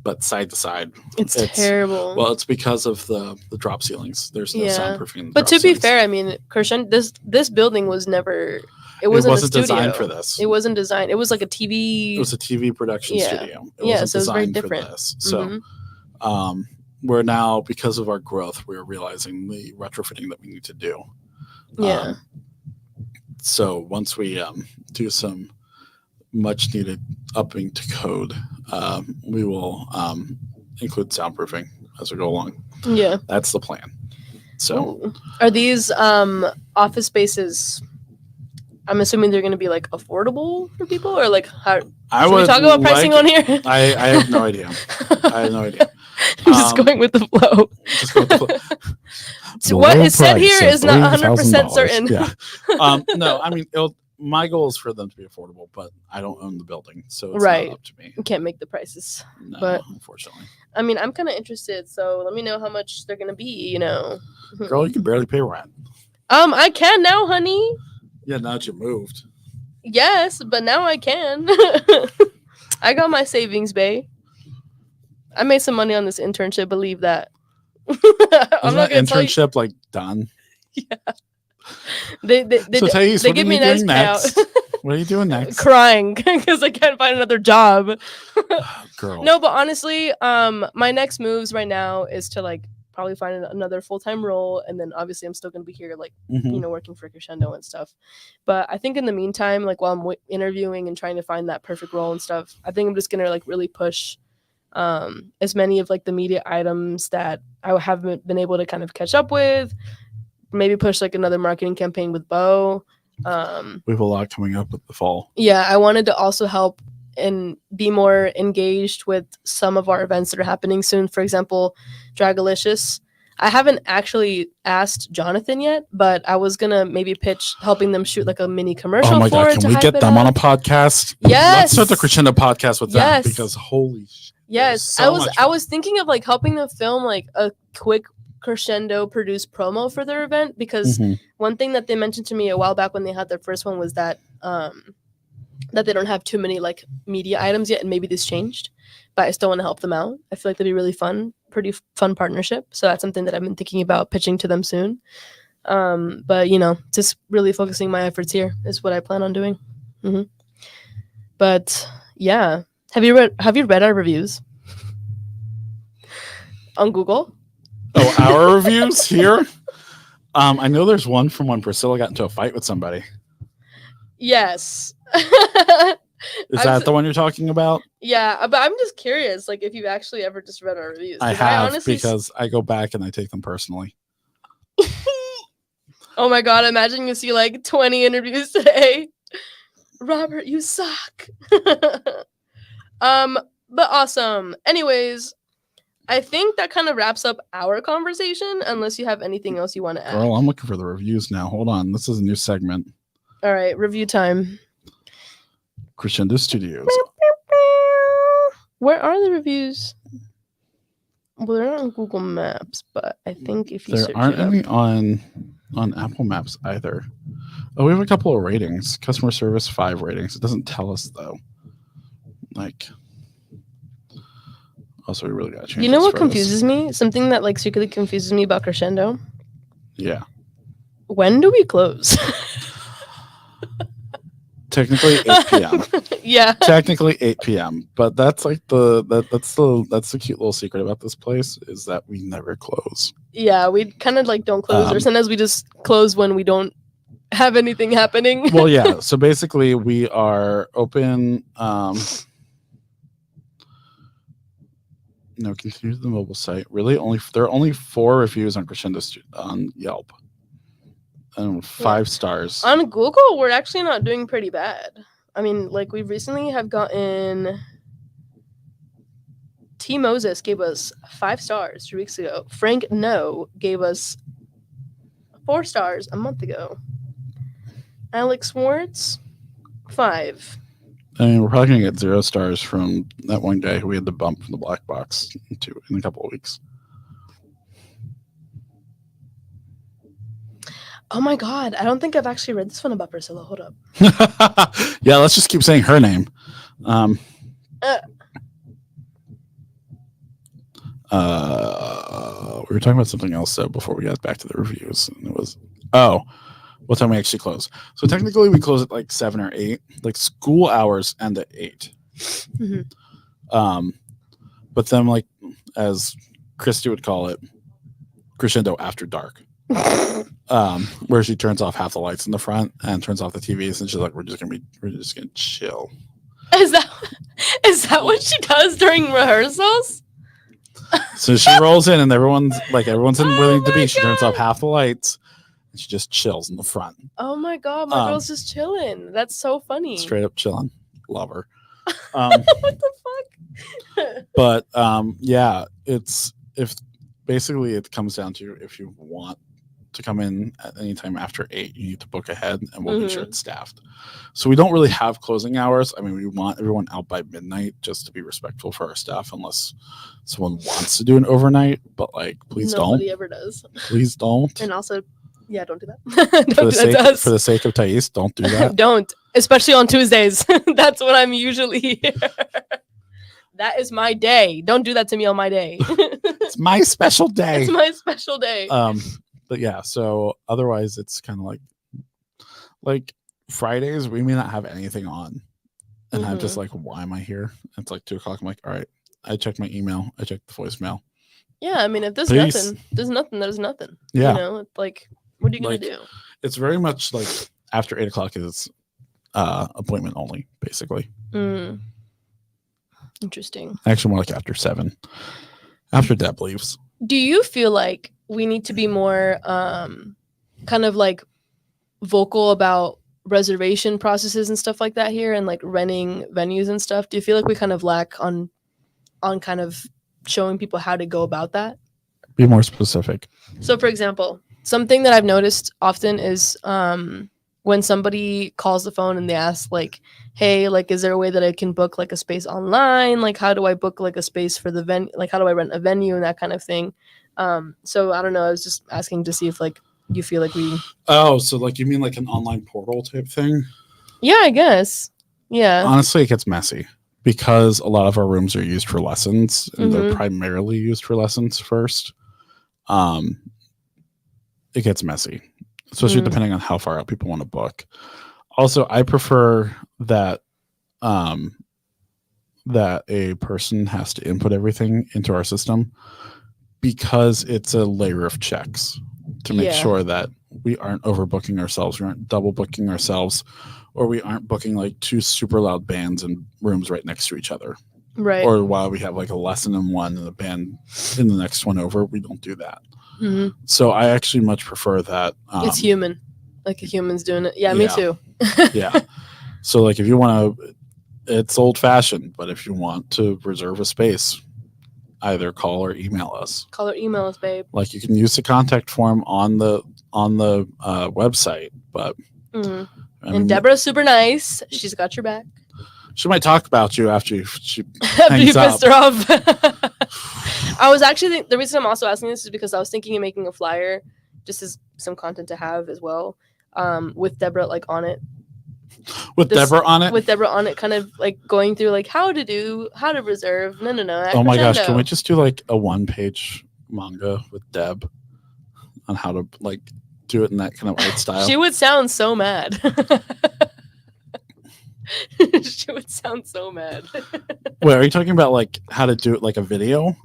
but side to side, It's terrible. well, it's because of the drop ceilings. There's no Yeah. soundproofing. In the But drop to be ceilings. fair, I mean, Crescendo, this building was never. It it wasn't, wasn't a studio. designed for this. It wasn't designed. It was like a TV. It was a TV production Yeah. studio. It Yeah, wasn't so it was very designed for different. this. So Mhm. we're now, because of our growth, we're realizing the retrofitting that we need to do. Yeah. So once we do some much needed upping to code, we will include soundproofing as we go along. Yeah. That's the plan. So Ooh. Are these office spaces? I'm assuming they're going to be like affordable for people, or like how? I Should would we talk about pricing like- on here? I have no idea. I have no idea. I'm just Um, going with the flow. Just go with the flow. So what is said here Price of is not 100% $3,000. certain. Yeah. No, I mean, my goal is for them to be affordable, but I don't own the building, so it's Right. not up to me. You can't make the prices. No, But- unfortunately. I mean, I'm kind of interested, so let me know how much they're going to be, you know. Girl, you can barely pay rent. I can now, honey. Yeah, now that you moved. Yes, but now I can. I got my savings, bae. I made some money on this internship. Believe that. I'm Isn't not that gonna tell you. internship like done? They So Thais, they what give are me you a nice doing payout. next? What are you doing next? Crying because I can't find another job. Girl. No, but honestly, my next moves right now is to like probably find another full time role, and then obviously I'm still gonna be here, like Mhm. working for Crescendo and stuff. But I think in the meantime, like while I'm interviewing and trying to find that perfect role and stuff, I think I'm just gonna like really push as many of like the media items that I haven't been able to kind of catch up with. Maybe push like another marketing campaign with Bo. We have a lot coming up with the fall. Yeah, I wanted to also help and be more engaged with some of our events that are happening soon. For example, Dragalicious. I haven't actually asked Jonathan yet, but I was gonna maybe pitch helping them shoot like a mini commercial Oh my for god, it can to we hype get it them on a up. podcast? Yes! Let's start the Crescendo podcast with them Yes. because holy shit. Yes, so I was much I fun. was thinking of like helping them film like a quick Crescendo produced promo for their event because Mhm. one thing that they mentioned to me a while back when they had their first one was that that they don't have too many like media items yet, and maybe this changed, but I still want to help them out. I feel like that'd be really fun, pretty fun partnership. So that's something that I've been thinking about pitching to them soon. But just really focusing my efforts here is what I plan on doing. But yeah, have you read our reviews on Google? Oh, our reviews here. I know there's one from when Priscilla got into a fight with somebody. Yes. Is I'm that s- the one you're talking about? Yeah, but I'm just curious, like if you've actually ever just read our reviews. I 'Cause have honestly because I go back and I take them personally. Oh my god, imagine you see like 20 interviews today. Robert, you suck. But awesome. Anyways, I think that kind of wraps up our conversation unless you have anything else you want to add. Girl, I'm looking for the reviews now. Hold on. This is a new segment. All right, review time. Crescendo Studios. Where are the reviews? Well, they're not on Google Maps, but I think if you There search aren't it up, any on Apple Maps either. Oh, we have a couple of ratings. Customer service 5 ratings. It doesn't tell us though. Like, also we really got to change. you know this what for us. confuses me? Something that like secretly confuses me about Crescendo. Yeah, When do we close? technically 8 p.m. Yeah. Technically 8 p.m. But that's like that's the cute little secret about this place is that we never close. Yeah, we kind of like don't close, or Um, sometimes we just close when we don't have anything happening. Well, yeah. So basically, we are open. No, continue to the mobile site. Really, there are only 4 reviews on Crescendo on Yelp, and 5 stars. On Google, we're actually not doing pretty bad. I mean, like we recently have gotten T Moses gave us 5 stars 2 weeks ago. Frank No gave us 4 stars a month ago. Alex Schwartz 5. I mean, we're probably gonna get 0 stars from that one guy who we had to bump from the black box in a couple of weeks. Oh my god, I don't think I've actually read this one about Priscilla. Hold up. Yeah, let's just keep saying her name. We were talking about something else though before we got back to the reviews, and it was what time we actually close. So technically, we close at like 7 or 8. Like school hours end at 8. Mhm. But then, like as Christy would call it, Crescendo after dark. Where she turns off half the lights in the front and turns off the TVs, and she's like, "We're just gonna chill." Is that what she does during rehearsals? So she rolls in, and everyone's in where they need to my be. She turns off God. half the lights, and she just chills in the front, Oh my god, my Um, girl's just chilling. That's so funny. straight up chilling. Love her. What the fuck? But yeah, basically it comes down to if you want to come in at any time after 8, you need to book ahead, and we'll make sure it's staffed. So we don't really have closing hours. I mean, we want everyone out by midnight just to be respectful for our staff, unless someone wants to do an overnight. But like, please Nobody don't. ever does. Please don't. And also, Yeah, don't do that. For Don't the do that to us. for the sake of Thais, don't do that. Don't, especially on Tuesdays. That's when I'm usually here. That is my day. Don't do that to me on my day. It's my special day. It's my special day. But yeah, so otherwise it's kind of like Fridays we may not have anything on, and I'm just like, why am I here? It's like 2:00. I'm like, all right. I check my email. I check the voicemail. Yeah, I mean, if there's Peace. nothing, there's nothing. There's nothing. Yeah. You know, it's like, what are you gonna Like, do? It's very much like after 8:00 is appointment only, basically. Mm. Interesting. Actually, more like after 7. After Deb leaves. Do you feel like we need to be more kind of like vocal about reservation processes and stuff like that here, and like renting venues and stuff? Do you feel like we kind of lack on kind of showing people how to go about that? Be more specific. So for example, something that I've noticed often is when somebody calls the phone and they ask like, hey, like, is there a way that I can book like a space online? Like, how do I book like a space for the venue? Like, how do I rent a venue and that kind of thing? So I don't know. I was just asking to see if like you feel like we. Oh, so like you mean like an online portal type thing? Yeah, I guess. Yeah. Honestly, it gets messy because a lot of our rooms are used for lessons, and they're Mhm. primarily used for lessons first. It gets messy, especially Mm. depending on how far out people want to book. Also, I prefer that that a person has to input everything into our system because it's a layer of checks to make Yeah. sure that we aren't overbooking ourselves, we aren't double booking ourselves, or we aren't booking like 2 super loud bands in rooms right next to each other. Right. Or while we have like a lesson in one and a band in the next one over, we don't do that. Mhm. So I actually much prefer that. It's human. Like a human's doing it. Yeah, me Yeah. too. Yeah. So like if you want to, it's old fashioned, but if you want to reserve a space, either call or email us. Call or email us, babe. Like you can use the contact form on the website, but Mhm. I mean, And Deborah's super nice. She's got your back. she might talk about you after she After you hangs up. pissed her off. I was actually the reason I'm also asking this is because I was thinking of making a flyer, just as some content to have as well, with Deborah like on it. With This- Deborah on it. With Deborah on it, kind of like going through like how to reserve. No. Oh my gosh, can Crescendo. we just do like a 1-page manga with Deb on how to like do it in that kind of art style? She would sound so mad. She would sound so mad. Wait, are you talking about like how to do it like a video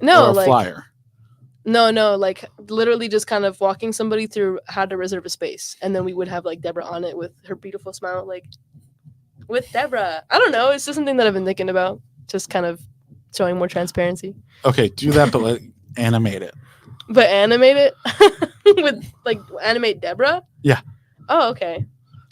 No, or a like flyer? no, like literally just kind of walking somebody through how to reserve a space, and then we would have like Deborah on it with her beautiful smile, like with Deborah. I don't know. It's just something that I've been thinking about, just kind of showing more transparency. Okay, do that, but like animate it. But animate it with like animate Deborah. Yeah. Oh, okay.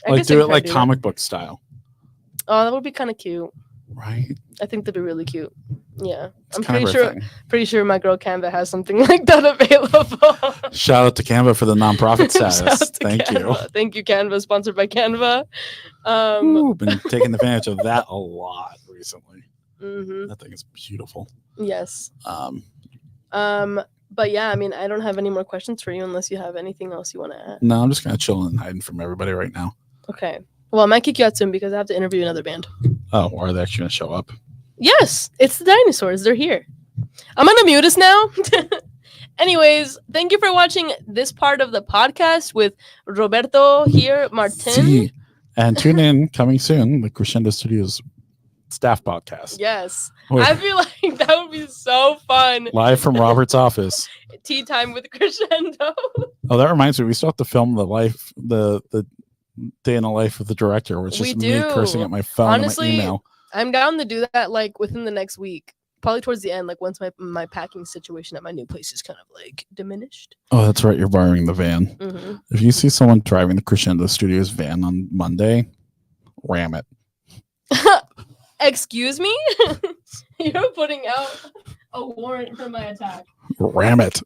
I Like guess I do could it try like to do comic book style, that. Oh, that would be kind of cute. right? I think that'd be really cute. Yeah, It's I'm kind pretty of our sure. thing. Pretty sure my girl Canva has something like that available. Shout out to Canva for the nonprofit Shout status. out to Thank you. Canva. Thank you, Canva. Sponsored by Canva. Ooh, been taking advantage of that a lot recently. Mhm. That thing is beautiful. Yes. Um, But yeah, I mean, I don't have any more questions for you unless you have anything else you want to add. no, I'm just kind of chilling and hiding from everybody right now. Okay. Well, I might kick you out soon because I have to interview another band. Oh, are they actually going to show up? Yes, it's the dinosaurs. They're here. I'm gonna mute us now. Anyways, thank you for watching this part of the podcast with Roberto here, Martin. See. And tune in coming soon, the Crescendo Studios staff podcast. Yes. We're I feel like that would be so fun. live from Robert's office. Tea time with Crescendo. Oh, that reminds me, we still have to film the day in the life of the director, which We is me cursing do. at my phone Honestly, and my email. I'm down to do that like within the next week. Probably towards the end, like once my packing situation at my new place is kind of like diminished. Oh, that's right. You're borrowing the van. Hmm. If you see someone driving the Crescendo Studios van on Monday, ram it. Excuse me? You're putting out a warrant for my attack. Ram it.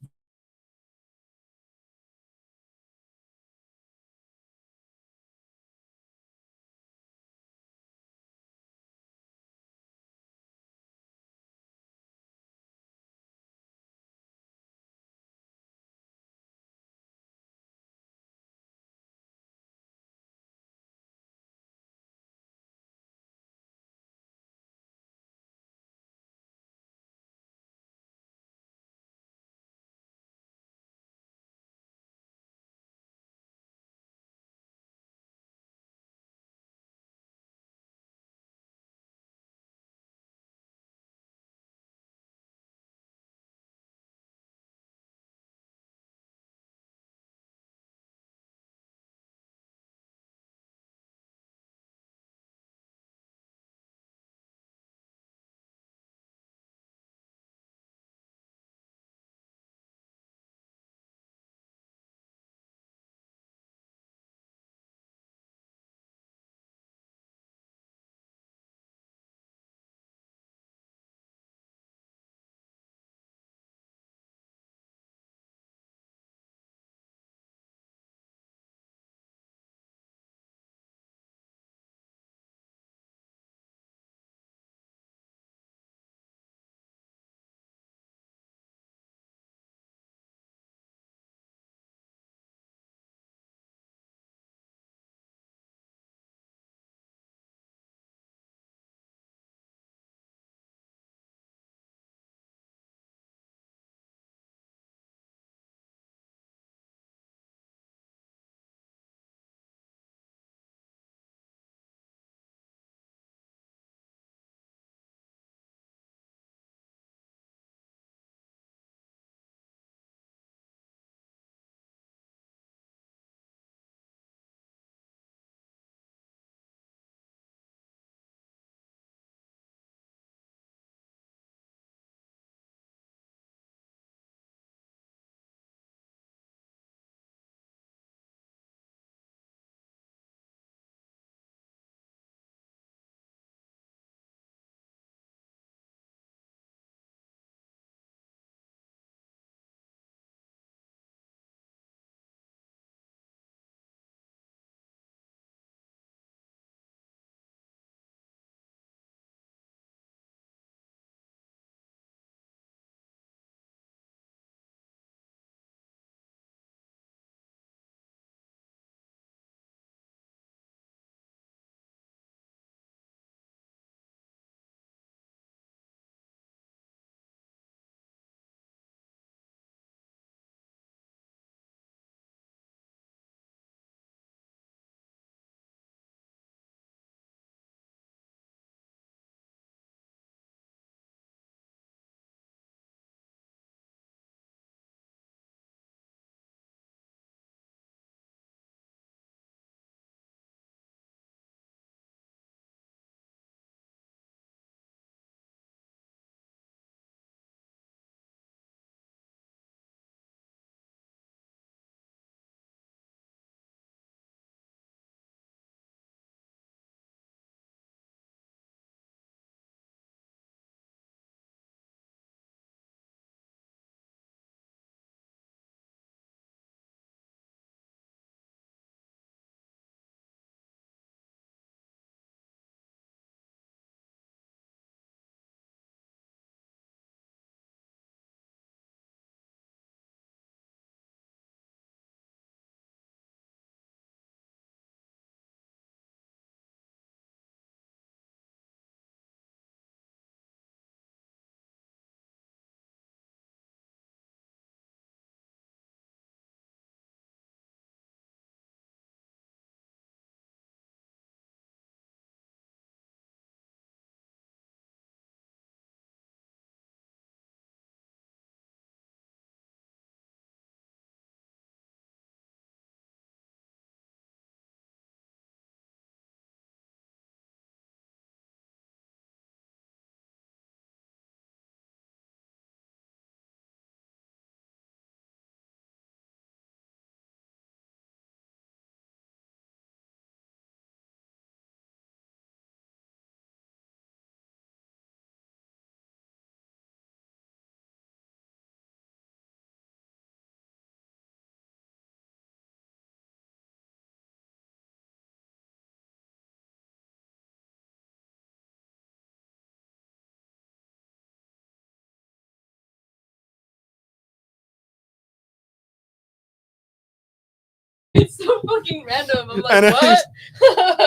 It's so fucking random. I'm I know. like, what?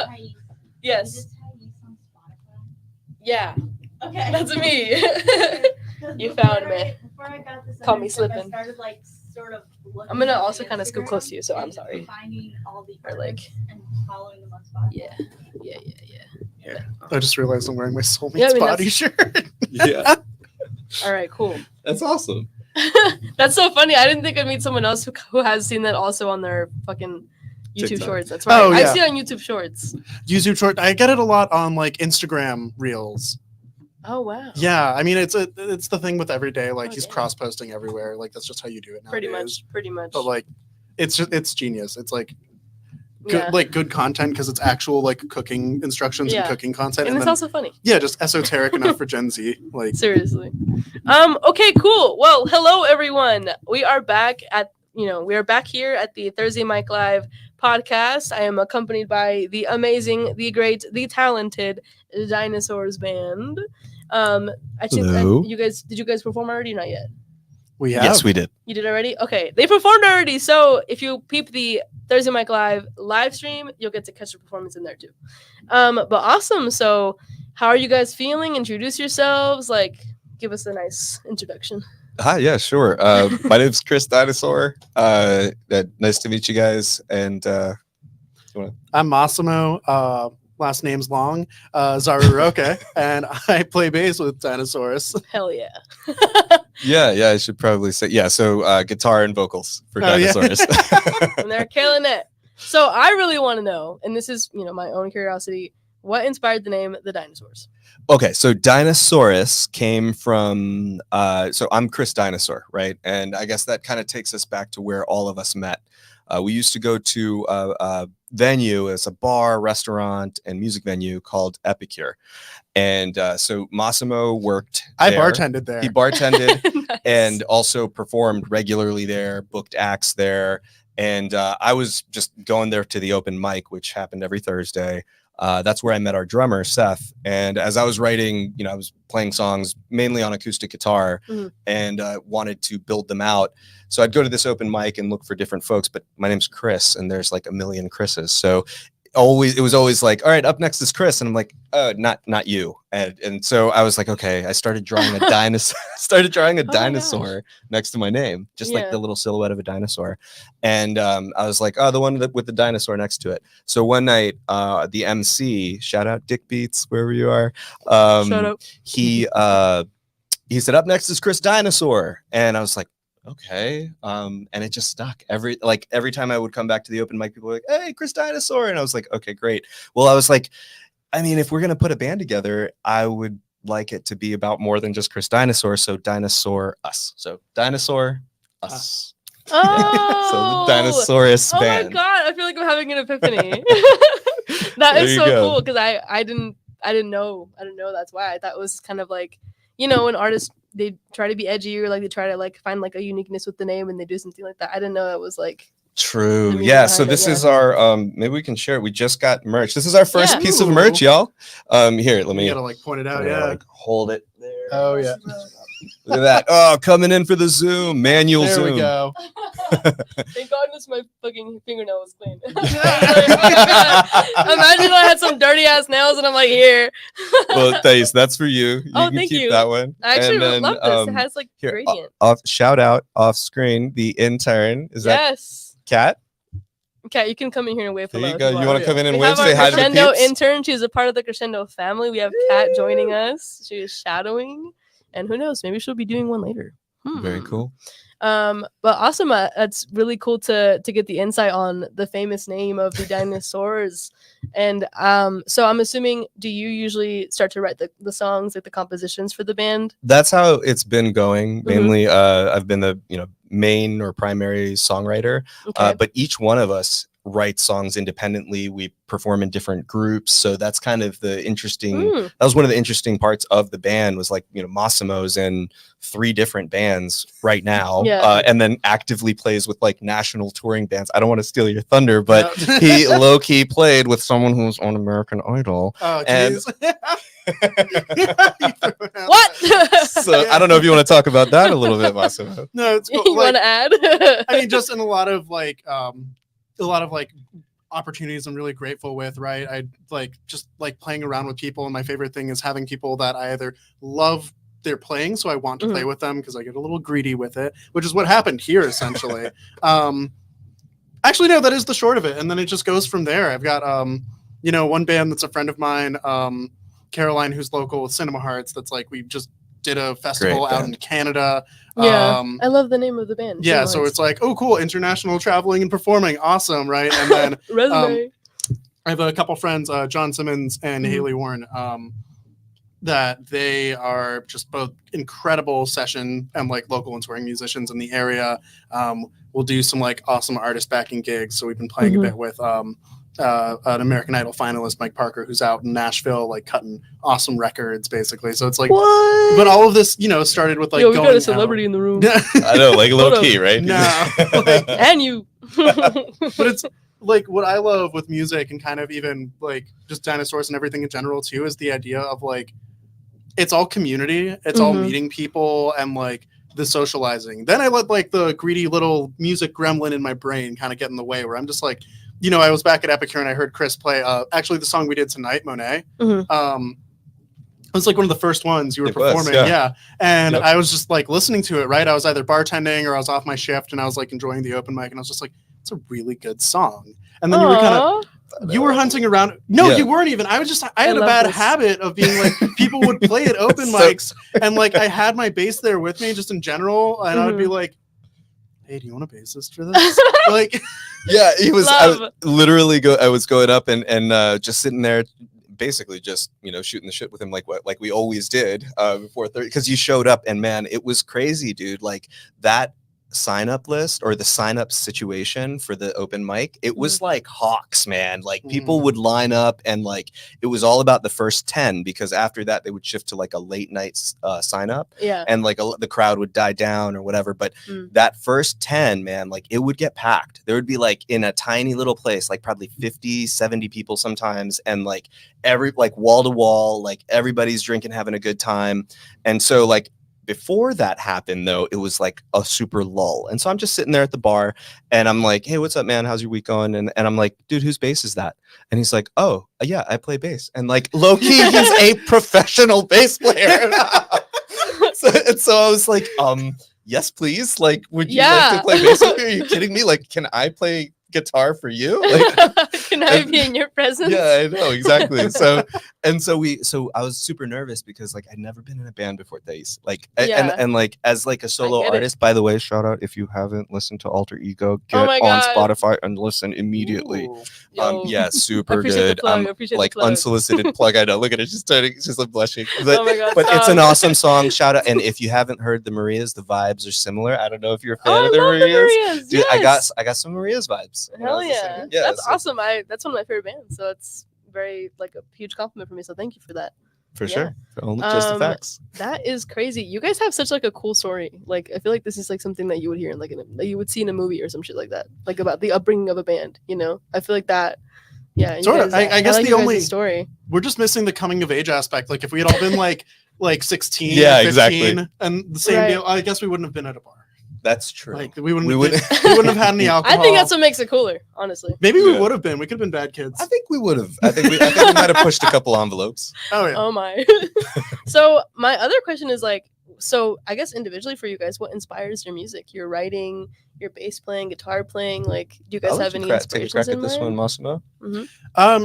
Thais. Yes. Is it Thais on Spotify? Yeah, Okay. that's me. You Before found me. Before I got this, Caught me I slipping. started like sort of. I'm gonna also kind of scoot close to you, so I'm sorry. Finding all the Or, like- artists and following them on Spotify. Yeah. I just realized I'm wearing my soulmate's Yeah, I mean, body that's- shirt. Yeah, All right, cool. that's awesome. That's so funny. I didn't think I'd meet someone else who has seen that also on their fucking YouTube TikTok. Shorts. That's right. Oh, I yeah. see it on YouTube Shorts. YouTube short. I get it a lot on like Instagram Reels. Oh wow. Yeah, I mean it's the thing with everyday. Like Oh, he's damn. cross posting everywhere. Like that's just how you do it nowadays. Pretty much. But like, it's genius. It's like good, yeah. like good content because it's actual like cooking instructions Yeah. and cooking content. And And it's then, also funny. yeah, just esoteric enough for Gen Z. Like Seriously. Okay, cool. Well, hello everyone. We are back here at the Thursday Mic Live podcast. I am accompanied by the amazing, the great, the talented Dinosaurs Band. Hello. You guys did you guys perform already? Not yet. we have. Yes, we did. You did already? Okay. They performed already. So if you peep the Thursday Mic live stream, you'll get to catch the performance in there too. But awesome. So how are you guys feeling? Introduce yourselves. Like, give us a nice introduction. Hi, yeah, sure. My name's Chris Dinosaur. Nice to meet you guys. And I'm Massimo. Last name's long. Zaruroke, and I play bass with Dinosaurus. Hell yeah. yeah, I should probably say so guitar and vocals for Oh, yeah. Dinosaurs. And they're killing it. So I really want to know, and this is, my own curiosity, what inspired the name The Dinosaurs? Okay, so Dinosaurus came from so I'm Chris Dinosaur, right? And I guess that kind of takes us back to where all of us met. We used to go to a venue as a bar, restaurant, and music venue called Epicure. And so Massimo worked I there. bartended there. He bartended Nice. and also performed regularly there, booked acts there. And I was just going there to the open mic, which happened every Thursday. That's where I met our drummer, Seth. And as I was writing, I was playing songs mainly on acoustic guitar Mhm. and wanted to build them out. So I'd go to this open mic and look for different folks, but my name's Chris and there's like a million Chris's. So it was always like, all right, up next is Chris. And I'm like, not you. And so I was like, okay, I started drawing a dinosaur, my gosh. dinosaur next to my name, just like Yeah. the little silhouette of a dinosaur. And I was like, oh, the one with the dinosaur next to it. So one night, the MC, shout out Dick Beats, wherever you are. Shut up. He said, up next is Chris Dinosaur. And I was like, okay. And it just stuck. Every time I would come back to the open mic, people were like, hey, Chris Dinosaur. And I was like, okay, great. Well, I was like, I mean, if we're going to put a band together, I would like it to be about more than just Chris Dinosaur. So Dinosaur Us. So Dinosaur Us. Oh. So the Dinosaurus Oh band. my god, I feel like I'm having an epiphany. That There is you so go. cool because I didn't know that's why. I thought it was kind of like, when artists they try to be edgy or like they try to like find like a uniqueness with the name and they do something like that. I didn't know it was like True. meaning Yeah. So behind it, this yeah. is our maybe we can share it. We just got merch. This is our first Yeah. piece of Ooh. merch, y'all. Here, let You me gotta like point it out. I'm gonna, Yeah. like, hold it there. Oh yeah. Look at that. Oh, coming in for the Zoom. Manual There Zoom. we go. thank goodness my fucking fingernail was clean. Imagine I had some dirty ass nails and I'm like here. Well, Thais, that's for you. You Oh, can thank keep you. that one. I actually And then, love this. It has like here, gradient. shout out off screen, the intern. Is that Yes. Kat? Okay, you can come in here and wave There hello. you if go. You want. want to come in and We wave? have our Say hi to the Crescendo peeps? intern. She's a part of the Crescendo family. We have Kat joining us. She is shadowing, and who knows? Maybe she'll be doing one later. Very cool. But awesome. It's really cool to get the insight on the famous name of the dinosaurs. And so I'm assuming, do you usually start to write the songs, like the compositions for the band? That's how it's been going. Mhm. Mainly, I've been the main or primary songwriter. Okay. But each one of us write songs independently. We perform in different groups, so that's kind of the interesting. Mm, That was one of the interesting parts of the band was like Massimo's in 3 different bands right now, Yeah. and then actively plays with like national touring bands. I don't want to steal your thunder, but Yeah. he low key played with someone who was on American Idol. Oh And- jeez. what? So I don't know if you want to talk about that a little bit, Massimo. No, it's you cool. want Like, to add? I mean, just in a lot of like a lot of like opportunities I'm really grateful with, right? I like just like playing around with people, and my favorite thing is having people that I either love their playing, so I want to play with them because I get a little greedy with it, which is what happened here essentially. Actually, no, that is the short of it, and then it just goes from there. I've got one band that's a friend of mine, Caroline, who's local with Cinema Hearts. That's like we just did a festival out in Canada. Yeah, I love the name of the band. Yeah, so it's like, oh, cool, international traveling and performing, awesome, right? And then resume. I have a couple friends, John Simmons and Haley Warren, that they are just both incredible session and like local and touring musicians in the area. We'll do some like awesome artist backing gigs. So we've been playing a bit with an American Idol finalist, Mike Parker, who's out in Nashville, like cutting awesome records, basically. So it's like, what? but all of this, started with like Yo, we going got a celebrity in the room. I know, like low Hold key, right? No, And you. but it's like what I love with music and kind of even like just dinosaurs and everything in general too is the idea of like it's all community, it's all meeting people and like the socializing. Then I let like the greedy little music gremlin in my brain kind of get in the way where I'm just like, I was back at Epicure and I heard Chris play actually the song we did tonight, Monet. It was like one of the first ones you were performing. Yeah. And I was just like listening to it, right? I was either bartending or I was off my shift and I was like enjoying the open mic and I was just like, it's a really good song. And then you were kind of, you were hunting around. No, you weren't even. I had a bad habit of being like, people would play at open mics and like I had my bass there with me just in general. And I would be like, hey, do you want a bassist for this? Like, yeah, he was, I was literally I was going up and just sitting there basically just, shooting the shit with him like we always did before 30, because you showed up and man, it was crazy, dude. Like that sign up list or the sign up situation for the open mic, it was like hawks, man. Like people would line up and like it was all about the first 10 because after that they would shift to like a late night sign up and like the crowd would die down or whatever, but that first 10, man, like it would get packed. There would be like in a tiny little place like probably 50-70 people sometimes, and like every like wall to wall, like everybody's drinking, having a good time. And so like before that happened though, it was like a super lull. And so I'm just sitting there at the bar and I'm like, hey, what's up, man? How's your week going? And I'm like, dude, whose bass is that? And he's like, oh yeah, I play bass. And like low key, he's a professional bass player. so I was like, yes, please. Like, would you like to play bass with me? Are you kidding me? Like, can I play guitar for you? Like, can I be in your presence? Yeah, I know, exactly. So I was super nervous because like I'd never been in a band before this. Like and like as like a solo artist, by the way, shout out if you haven't listened to Alter Ego, get on Spotify and listen immediately. Yeah, super good. Like unsolicited plug. I know. Look at it, just turning, just like blushing. But, but it's an awesome song. Shout out. And if you haven't heard the Marias, the vibes are similar. I don't know if you're a fan of the Marias. Dude, yes. I got some Marias vibes. Hell yeah. That's awesome. That's one of my favorite bands. So it's very like a huge compliment for me. So thank you for that. For sure. Only just the facts. That is crazy. You guys have such like a cool story. Like I feel like this is like something that you would hear in like that you would see in a movie or some shit like that. Like about the upbringing of a band, I feel like that. Yeah. Sort of. I guess like the only story. We're just missing the coming of age aspect. Like if we had all been like 16, 15, exactly. And the same deal, I guess we wouldn't have been at a bar. That's true. Like we wouldn't have had any alcohol. I think that's what makes it cooler, honestly. Maybe we would have been. We could have been bad kids. I think we would have. I think we might have pushed a couple envelopes. Oh yeah. Oh my. So my other question is like, so I guess individually for you guys, what inspires your music? Your writing, your bass playing, guitar playing. Like, do you guys have any inspirations? Take a crack at this one, Massimo.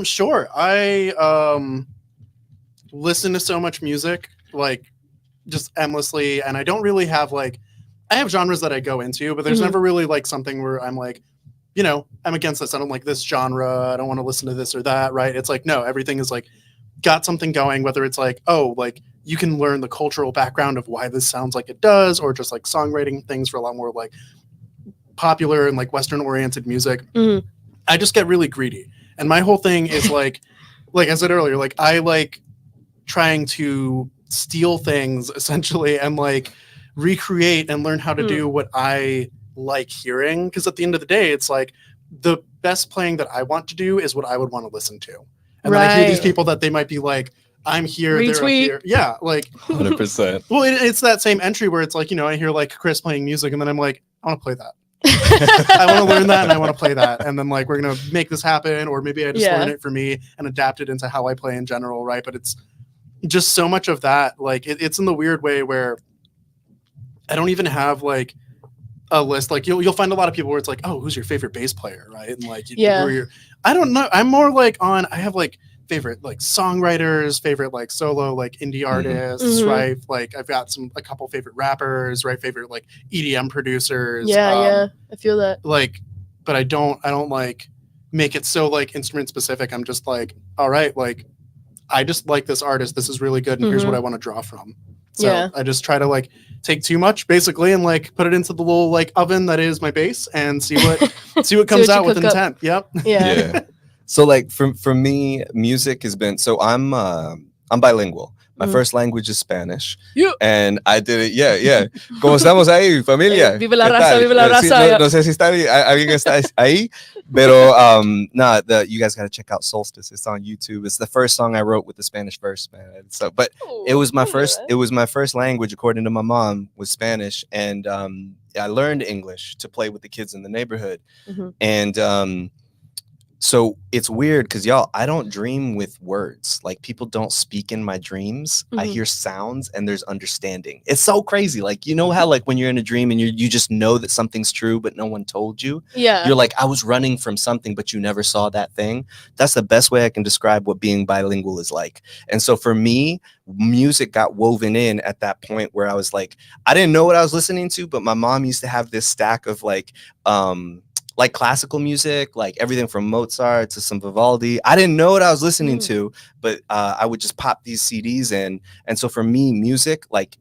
Sure. I listen to so much music, like just endlessly, and I don't really have like. I have genres that I go into, but there's never really like something where I'm like, I'm against this. I don't like this genre. I don't want to listen to this or that. Right. It's like, no, everything is like got something going, whether it's like, oh, like you can learn the cultural background of why this sounds like it does, or just like songwriting things for a lot more like popular and like Western oriented music. I just get really greedy. And my whole thing is like I said earlier, like I like trying to steal things essentially and like recreate and learn how to do what I like hearing, because at the end of the day it's like the best playing that I want to do is what I would want to listen to, and then I hear these people that they might be like, I'm here, they're up here. Yeah, like 100%. Well, it's that same entry where it's like, I hear like Chris playing music and then I'm like, I want to play that. I want to learn that and I want to play that. And then like we're gonna make this happen, or maybe I just Yeah. learn it for me and adapt it into how I play in general, right? But it's just so much of that. Like it's in the weird way where I don't even have like a list. Like you'll find a lot of people where it's like, oh, who's your favorite bass player, right? And like Yeah. I don't know. I'm more like I have like favorite like songwriters, favorite like solo like indie artists, Mhm. right? Like I've got a couple favorite rappers, right? Favorite like EDM producers. Yeah, I feel that. Like, but I don't like make it so like instrument specific. I'm just like, all right, like I just like this artist. This is really good, and here's what I want to draw from. So Yeah. I just try to like take too much basically and like put it into the little like oven that is my bass and see what comes what out you with cook up. intent. Yep. Yeah. So like for me, music has been I'm bilingual. My Mhm. first language is Spanish. Yeah. And I did it. Yeah. ¿Cómo estamos ahí, familia? Vive la ¿Qué raza, tal? vive la Sí, raza, yeah. no sé si está alguien está ahí, pero you guys got to check out Solstice. It's on YouTube. It's the first song I wrote with the Spanish verse, man. So, but it was my first. It was my first language, according to my mom, was Spanish, and I learned English to play with the kids in the neighborhood, Mhm. and so it's weird because y'all, I don't dream with words. Like people don't speak in my dreams. I Mhm. hear sounds and there's understanding. It's so crazy. Like you know how like when you're in a dream and you just know that something's true, but no one told you. Yeah. You're like, I was running from something, but you never saw that thing. That's the best way I can describe what being bilingual is like. And so for me, music got woven in at that point where I was like, I didn't know what I was listening to, but my mom used to have this stack of like classical music, like everything from Mozart to some Vivaldi. I didn't know what I was listening to, but I would just pop these CDs in. And so for me, music, like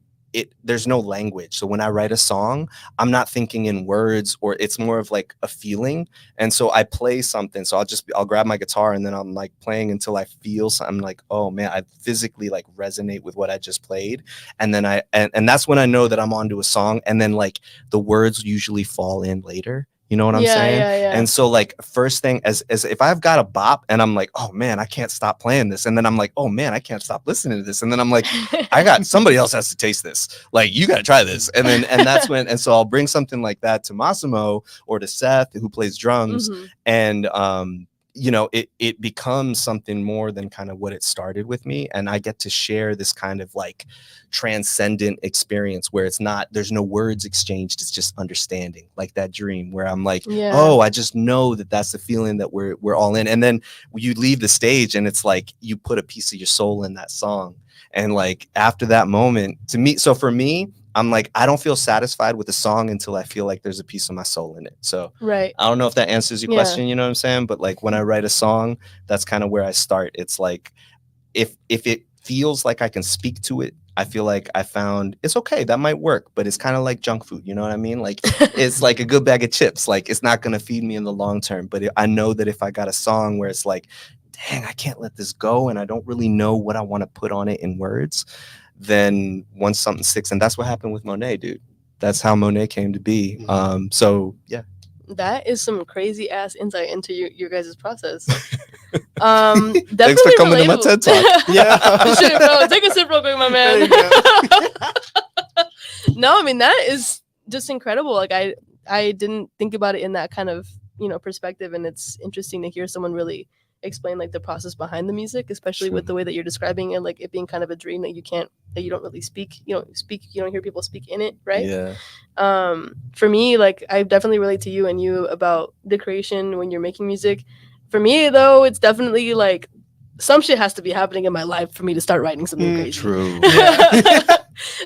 there's no language. So when I write a song, I'm not thinking in words, or it's more of like a feeling. And so I play something. So I'll grab my guitar and then I'm like playing until I feel something like, oh man, I physically like resonate with what I just played. And then and that's when I know that I'm onto a song. And then like the words usually fall in later. You know what I'm saying? Yeah. And so like first thing as if I've got a bop and I'm like, oh man, I can't stop playing this. And then I'm like, oh man, I can't stop listening to this. And then I'm like, I got somebody else has to taste this. Like you got to try this. And then that's when, and so I'll bring something like that to Massimo or to Seth who plays drums. Mhm. And you know, it becomes something more than kind of what it started with me. And I get to share this kind of like transcendent experience where there's no words exchanged. It's just understanding, like that dream where I'm like, Yeah. oh, I just know that that's the feeling that we're all in. And then you leave the stage and it's like you put a piece of your soul in that song. And like after that moment so for me, I'm like, I don't feel satisfied with the song until I feel like there's a piece of my soul in it. So Right. I don't know if that answers your Yeah. question, you know what I'm saying? But like when I write a song, that's kind of where I start. It's like if it feels like I can speak to it, I feel like I found it's okay. That might work, but it's kind of like junk food. You know what I mean? Like it's like a good bag of chips. Like it's not going to feed me in the long term. But I know that if I got a song where it's like, dang, I can't let this go, and I don't really know what I want to put on it in words, then once something sticks, and that's what happened with Monet, dude. That's how Monet came to be. So yeah. That is some crazy ass insight into your guys' process. Thanks for Definitely coming to my relatable. TED Talk. Yeah. Shit, bro. Take a sip real quick, my There man. you go. No, I mean that is just incredible. Like I didn't think about it in that kind of perspective, and it's interesting to hear someone really explain like the process behind the music, especially with the way that you're describing it, like it being kind of a dream that you don't really speak. You don't hear people speak in it, right? Yeah. For me, like I definitely relate to you and you about the creation when you're making music. For me though, it's definitely like some shit has to be happening in my life for me to start writing something crazy. True.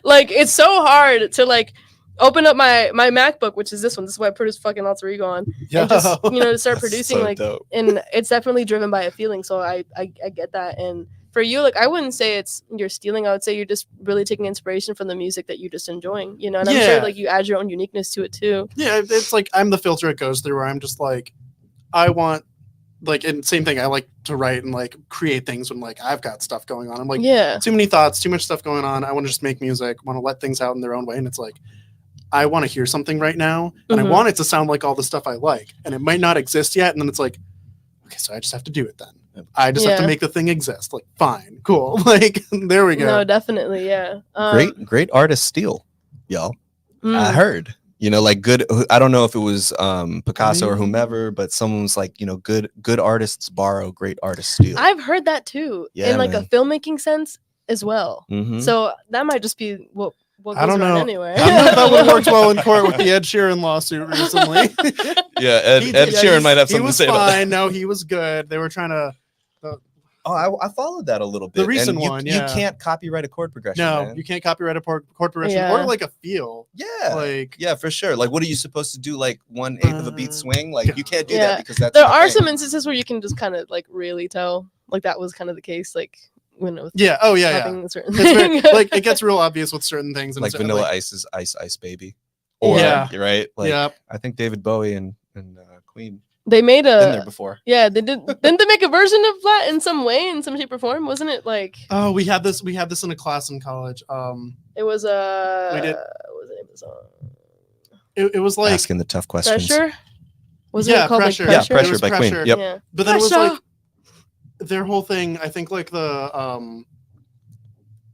Like it's so hard to like open up my MacBook, which is this one. This is why I put his fucking alter ego on, and just to start producing. So like, dope. and it's definitely driven by a feeling. So I get that. And for you, like I wouldn't say you're stealing. I would say you're just really taking inspiration from the music that you're just enjoying. And I'm sure Yeah. like you add your own uniqueness to it too. Yeah, it's like I'm the filter it goes through where I'm just like, I want like, and same thing. I like to write and like create things when like I've got stuff going on. I'm like, Yeah. too many thoughts, too much stuff going on. I want to just make music, want to let things out in their own way. And it's like, I want to hear something right now, and Mhm. I want it to sound like all the stuff I like, and it might not exist yet. And then it's like, okay, so I just have to do it then. I just have to Yeah. make the thing exist. Like, fine, cool. Like, there we go. No, definitely. Yeah. Great artist steal, y'all. I mm, heard. You know, like good. I don't know if it was Picasso or Mm. whomever, but someone was like, you know, good artists borrow, great artists steal. I've heard that too, Yeah, in like man. a filmmaking sense as well. Mhm. So that might just be what goes I don't around know. anywhere. I don't know if that would have worked well in court with the Ed Sheeran lawsuit recently. Yeah, Ed He Sheeran might have he something to was say about that. fine. No, he was good. They were trying to. Oh, I followed that a little bit. recent and you, one, you yeah. can't copyright a chord progression. No, man. you can't copyright a chord progression Yeah. or like a feel. Yeah, Like yeah, for sure. Like, what are you supposed to do? Like 1/8 of a beat swing? Like, you can't do Yeah. that because that's There not a are thing. some instances where you can just kind of like really tell. Like that was kind of the case. Like when it was yeah. Oh yeah, yeah. having a certain It's very, thing. like it gets real obvious with certain things. And Like it's, Vanilla like, Ice's Ice Ice Baby, or Yeah. you're right. Like, yeah. I think David Bowie and Queen They made been there a before. yeah. They did. Didn't they make a version of that in some way, in some shape or form? Wasn't it like Oh, we had this in a class in college. it was a? We did- What was the name of the song? It was like Asking the tough questions. Pressure. Was Yeah, it called Pressure. like Yeah, pressure? Pressure It was by Queen. Pressure. Yep. Yeah. but then it was Pressure. like their whole thing. I think like the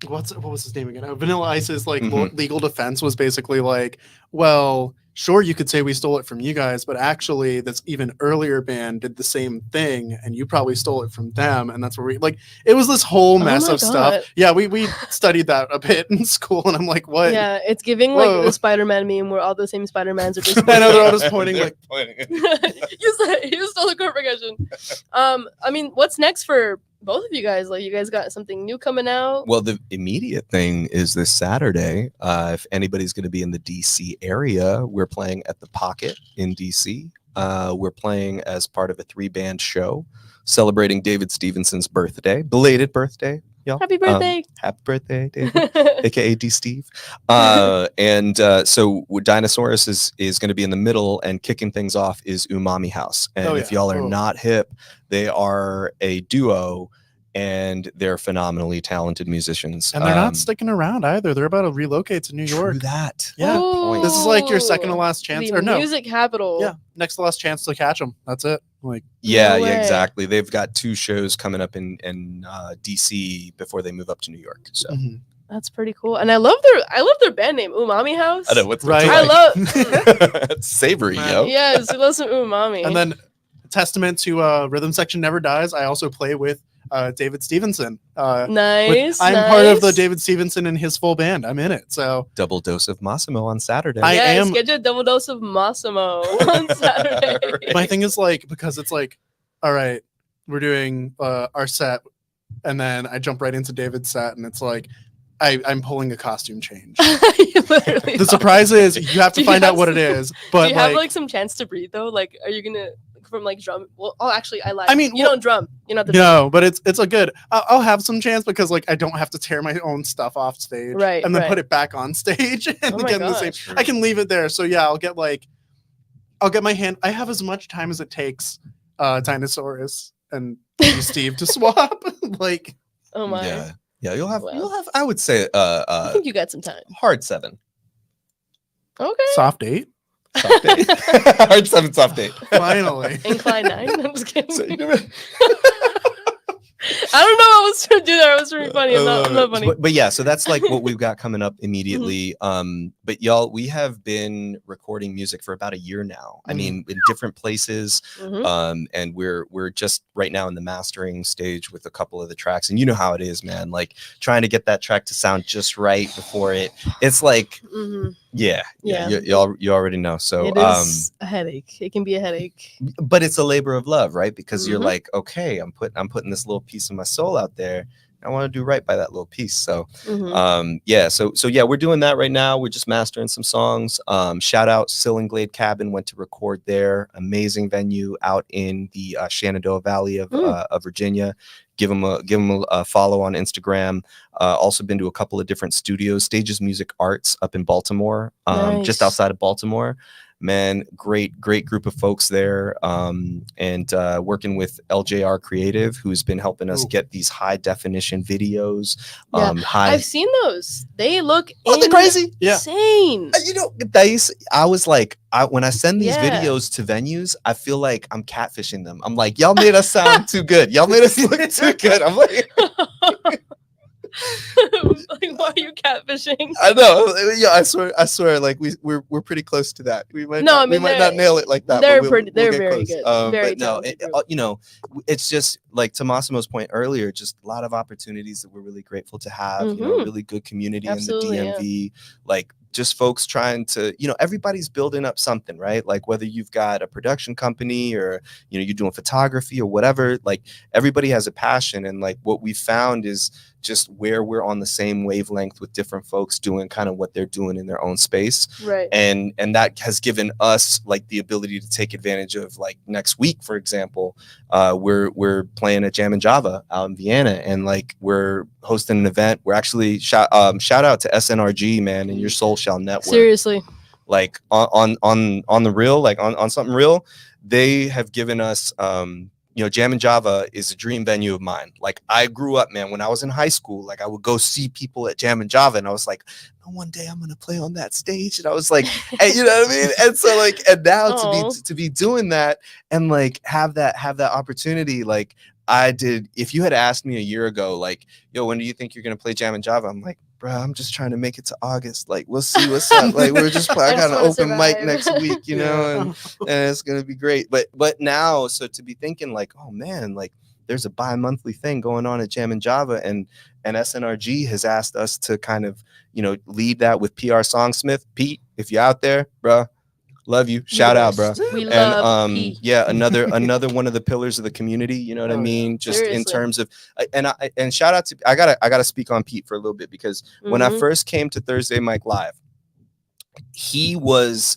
what was his name again? Vanilla Ice's like Mhm. legal defense was basically like, well, sure, you could say we stole it from you guys, but actually, this even earlier band did the same thing, and you probably stole it from them, and that's where we like. It was this whole mess my of stuff. God. Yeah, we studied that a bit in school, and I'm like, what? Yeah, it's giving like Whoa. the Spider-Man meme where all the same Spider-Mans are just. I know they're all just pointing They're like. you stole the chord progression. I mean, what's next for both of you guys? Like, you guys got something new coming out? Well, the immediate thing is this Saturday. If anybody's going to be in the DC area, we're playing at the Pocket in DC. We're playing as part of a 3-band show celebrating David Stevenson's birthday, belated birthday, y'all. Happy birthday! Happy birthday, David, aka D Steve. So Dinosaurus is going to be in the middle, and kicking things off is Umami House. And Oh, if yeah. y'all are Oh. not hip, they are a duo, and they're phenomenally talented musicians. And they're not sticking around either. They're about to relocate to New True York. that. Yeah. point. This is like your second to Ooh, last chance, the or no? music capital. Yeah, next to last chance to catch them. That's it. Like, Yeah, No yeah, way. exactly. They've got 2 shows coming up in DC before they move up to New York. So mhm. That's pretty cool. And I love their band name, Umami House. I know what's Right. I love it's savory, Man. yo. yes, I love some umami. And then, testament to Rhythm Section Never Dies. I also play with David Stevenson. nice. I'm part of the nice. David Stevenson and his full band. I'm in it. So Double dose of Massimo on Saturday. I Yes, am- get your double dose of Massimo on Saturday. my thing is like, because it's like, all right, we're doing our set, and then I jump right into David's set, and it's like, I'm pulling a costume change. You literally The are. surprise is you have to Do you find out have what it some- is. But Do you have like, like some chance to breathe though? Like, are you gonna from like drum? Well, oh, actually, I lied. I mean, you well- don't drum. You're not the no, but it's a good. I'll have some chance because like I don't have to tear my own stuff off stage, Right, and then right. put it back on stage and Oh my get in the same. gosh. I can leave it there. So yeah, I'll get my hand. I have as much time as it takes, Dinosaurus and you, Steve, to swap. Like, Oh my. Yeah. Yeah, you'll have Well. I would say I think you got some time. hard 7. Okay. soft 8. Soft 8. Hard 7 soft 8. Finally. Incline 9. I'm just kidding. So, I don't know. I was trying to do that. I was really funny. I'm not funny. But yeah, so that's like what we've got coming up immediately. But y'all, we have been recording music for about a year now. I Mhm. mean, in different places. Mhm. And we're just right now in the mastering stage with a couple of the tracks. And you know how it is, man. Like trying to get that track to sound just right before it's like, Mhm. yeah. Yeah. You already know. So It is a headache. It can be a headache. but it's a labor of love, right? Because you're Mhm. like, okay, I'm putting this little piece of my soul out there. I want to do right by that little piece. So Mhm. yeah, so yeah, we're doing that right now. We're just mastering some songs. Shout out Sillinglade Cabin, went to record there. Amazing venue out in the Shenandoah Valley of Virginia. Give them a follow on Instagram. Also been to a couple of different studios. Stages Music Arts up in Baltimore, just Nice. outside of Baltimore. Man, great group of folks there. And working with LJR Creative, who's been helping us Ooh. get these high definition videos. Yeah, High. I've seen those. They look Oh, they're crazy. Yeah. insane. You know, Dice, I was like, when I send these Yeah. videos to venues, I feel like I'm catfishing them. I'm like, y'all made us sound too good. Y'all made us look too good. I'm like, Like, Why are you catfishing? I know. Yeah, I swear. Like we're pretty close to that. We might No, not, I mean, we might not nail it like that. they're but pretty- they're get very close. good. Very but no, talented group. you know, it's just like to Massimo's point earlier. Just a lot of opportunities that we're really grateful to have. You know, Mhm. really good community Absolutely, in yeah. the DMV. Like just folks trying to, you know, everybody's building up something, right? Like whether you've got a production company or you're doing photography or whatever. Like everybody has a passion, and like what we found is just where we're on the same wavelength with different folks doing kind of what they're doing in their own space, Right. and that has given us like the ability to take advantage of, like, next week, for example, we're playing at Jam and Java out in Vienna, and like we're hosting an event. We're actually shout out to SNRG, man, and Your Soul Shall Network. Seriously. Like on the real, like on something real, they have given us Jam and Java is a dream venue of mine. Like I grew up, man, when I was in high school, like I would go see people at Jam and Java, and I was like, no, one day I'm gonna play on that stage. And I was like, hey, you know what I mean? And so like, and now Aw. to be doing that and like have that opportunity, like I did. If you had asked me a year ago, like, yo, when do you think you're gonna play Jam and Java? I'm like, bro, I'm just trying to make it to August. Like, we'll see what's up. Like, we're just I I just got an wanna open mic survive. next week, you know, Yeah. and it's gonna be great. But now, so to be thinking like, oh man, like there's a bi-monthly thing going on at Jam and Java, and SNRG has asked us to kind of, lead that with PR Songsmith. Pete, if you're out there, bro, love you. Shout out, bro. We And love Pete. yeah, another one of the pillars of the community, you know what I Oh, yeah. mean? Just in Seriously. terms of and shout out to I gotta speak on Pete for a little bit, because when I Mhm. first came to Thursday Mike Live, he was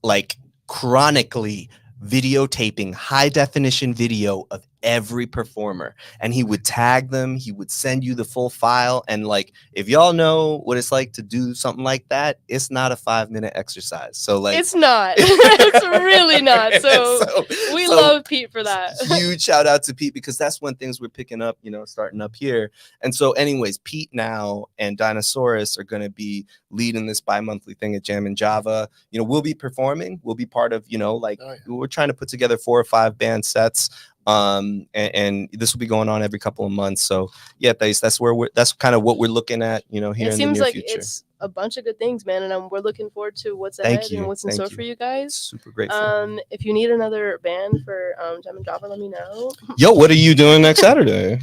like chronically videotaping high definition video of every performer, and he would tag them, he would send you the full file, and like if y'all know what it's like to do something like that, it's not a 5-minute exercise. So like It's not. It's really not. So we so love Pete for that. huge shout out to Pete, because that's when things we're picking up, starting up here. And so anyways, Pete now and Dinosaurus are going to be leading this bi-monthly thing at Jam and Java. We'll be performing, we'll be part of, like Oh, yeah. we're trying to put together 4 or 5 band sets, and this will be going on every couple of months. So yeah, that's kind of what we're looking at, here It in the seems near like future. it's a bunch of good things, man, and we're looking forward to what's Thank ahead you. and what's in Thank store you. for you guys. Super grateful. If you need another band for Jam and Java, let me know. Yo, what are you doing next Saturday?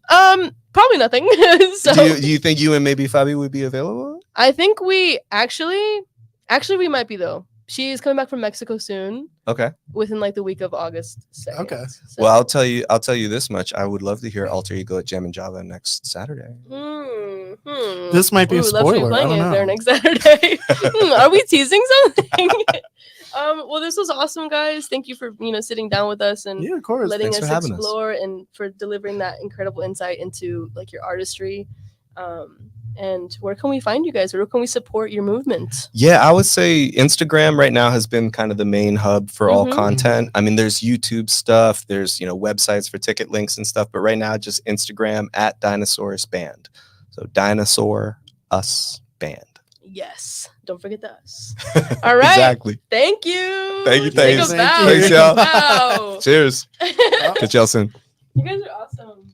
Probably nothing. So do you think you and maybe Fabi would be available? I think we actually we might be, though. She's coming back from Mexico soon, Okay. within like the week of August 2nd. Okay. So- Well, I'll tell you this much. I would love to hear Alter Ego at Jam and Java next Saturday. This might be a We would love to be spoiler. I playing don't it there know. next Saturday. Are we teasing something? Well, this was awesome, guys. Thank you for sitting down with us and Yeah, of course. letting Thanks us for having us. explore and for delivering that incredible insight into like your artistry. And where can we find you guys? Where can we support your movement? Yeah, I would say Instagram right now has been kind of the main hub for all Mhm. content. I mean, there's YouTube stuff, there's websites for ticket links and stuff, but right now just Instagram at Dinosaurus Band. So Dinosaur Us Band. Yes. Don't forget the us. All right. Exactly. Thank you. Thank you, Take thanks. a bow. Thanks, y'all. Bow. Cheers. Catch y'all soon. You guys are awesome.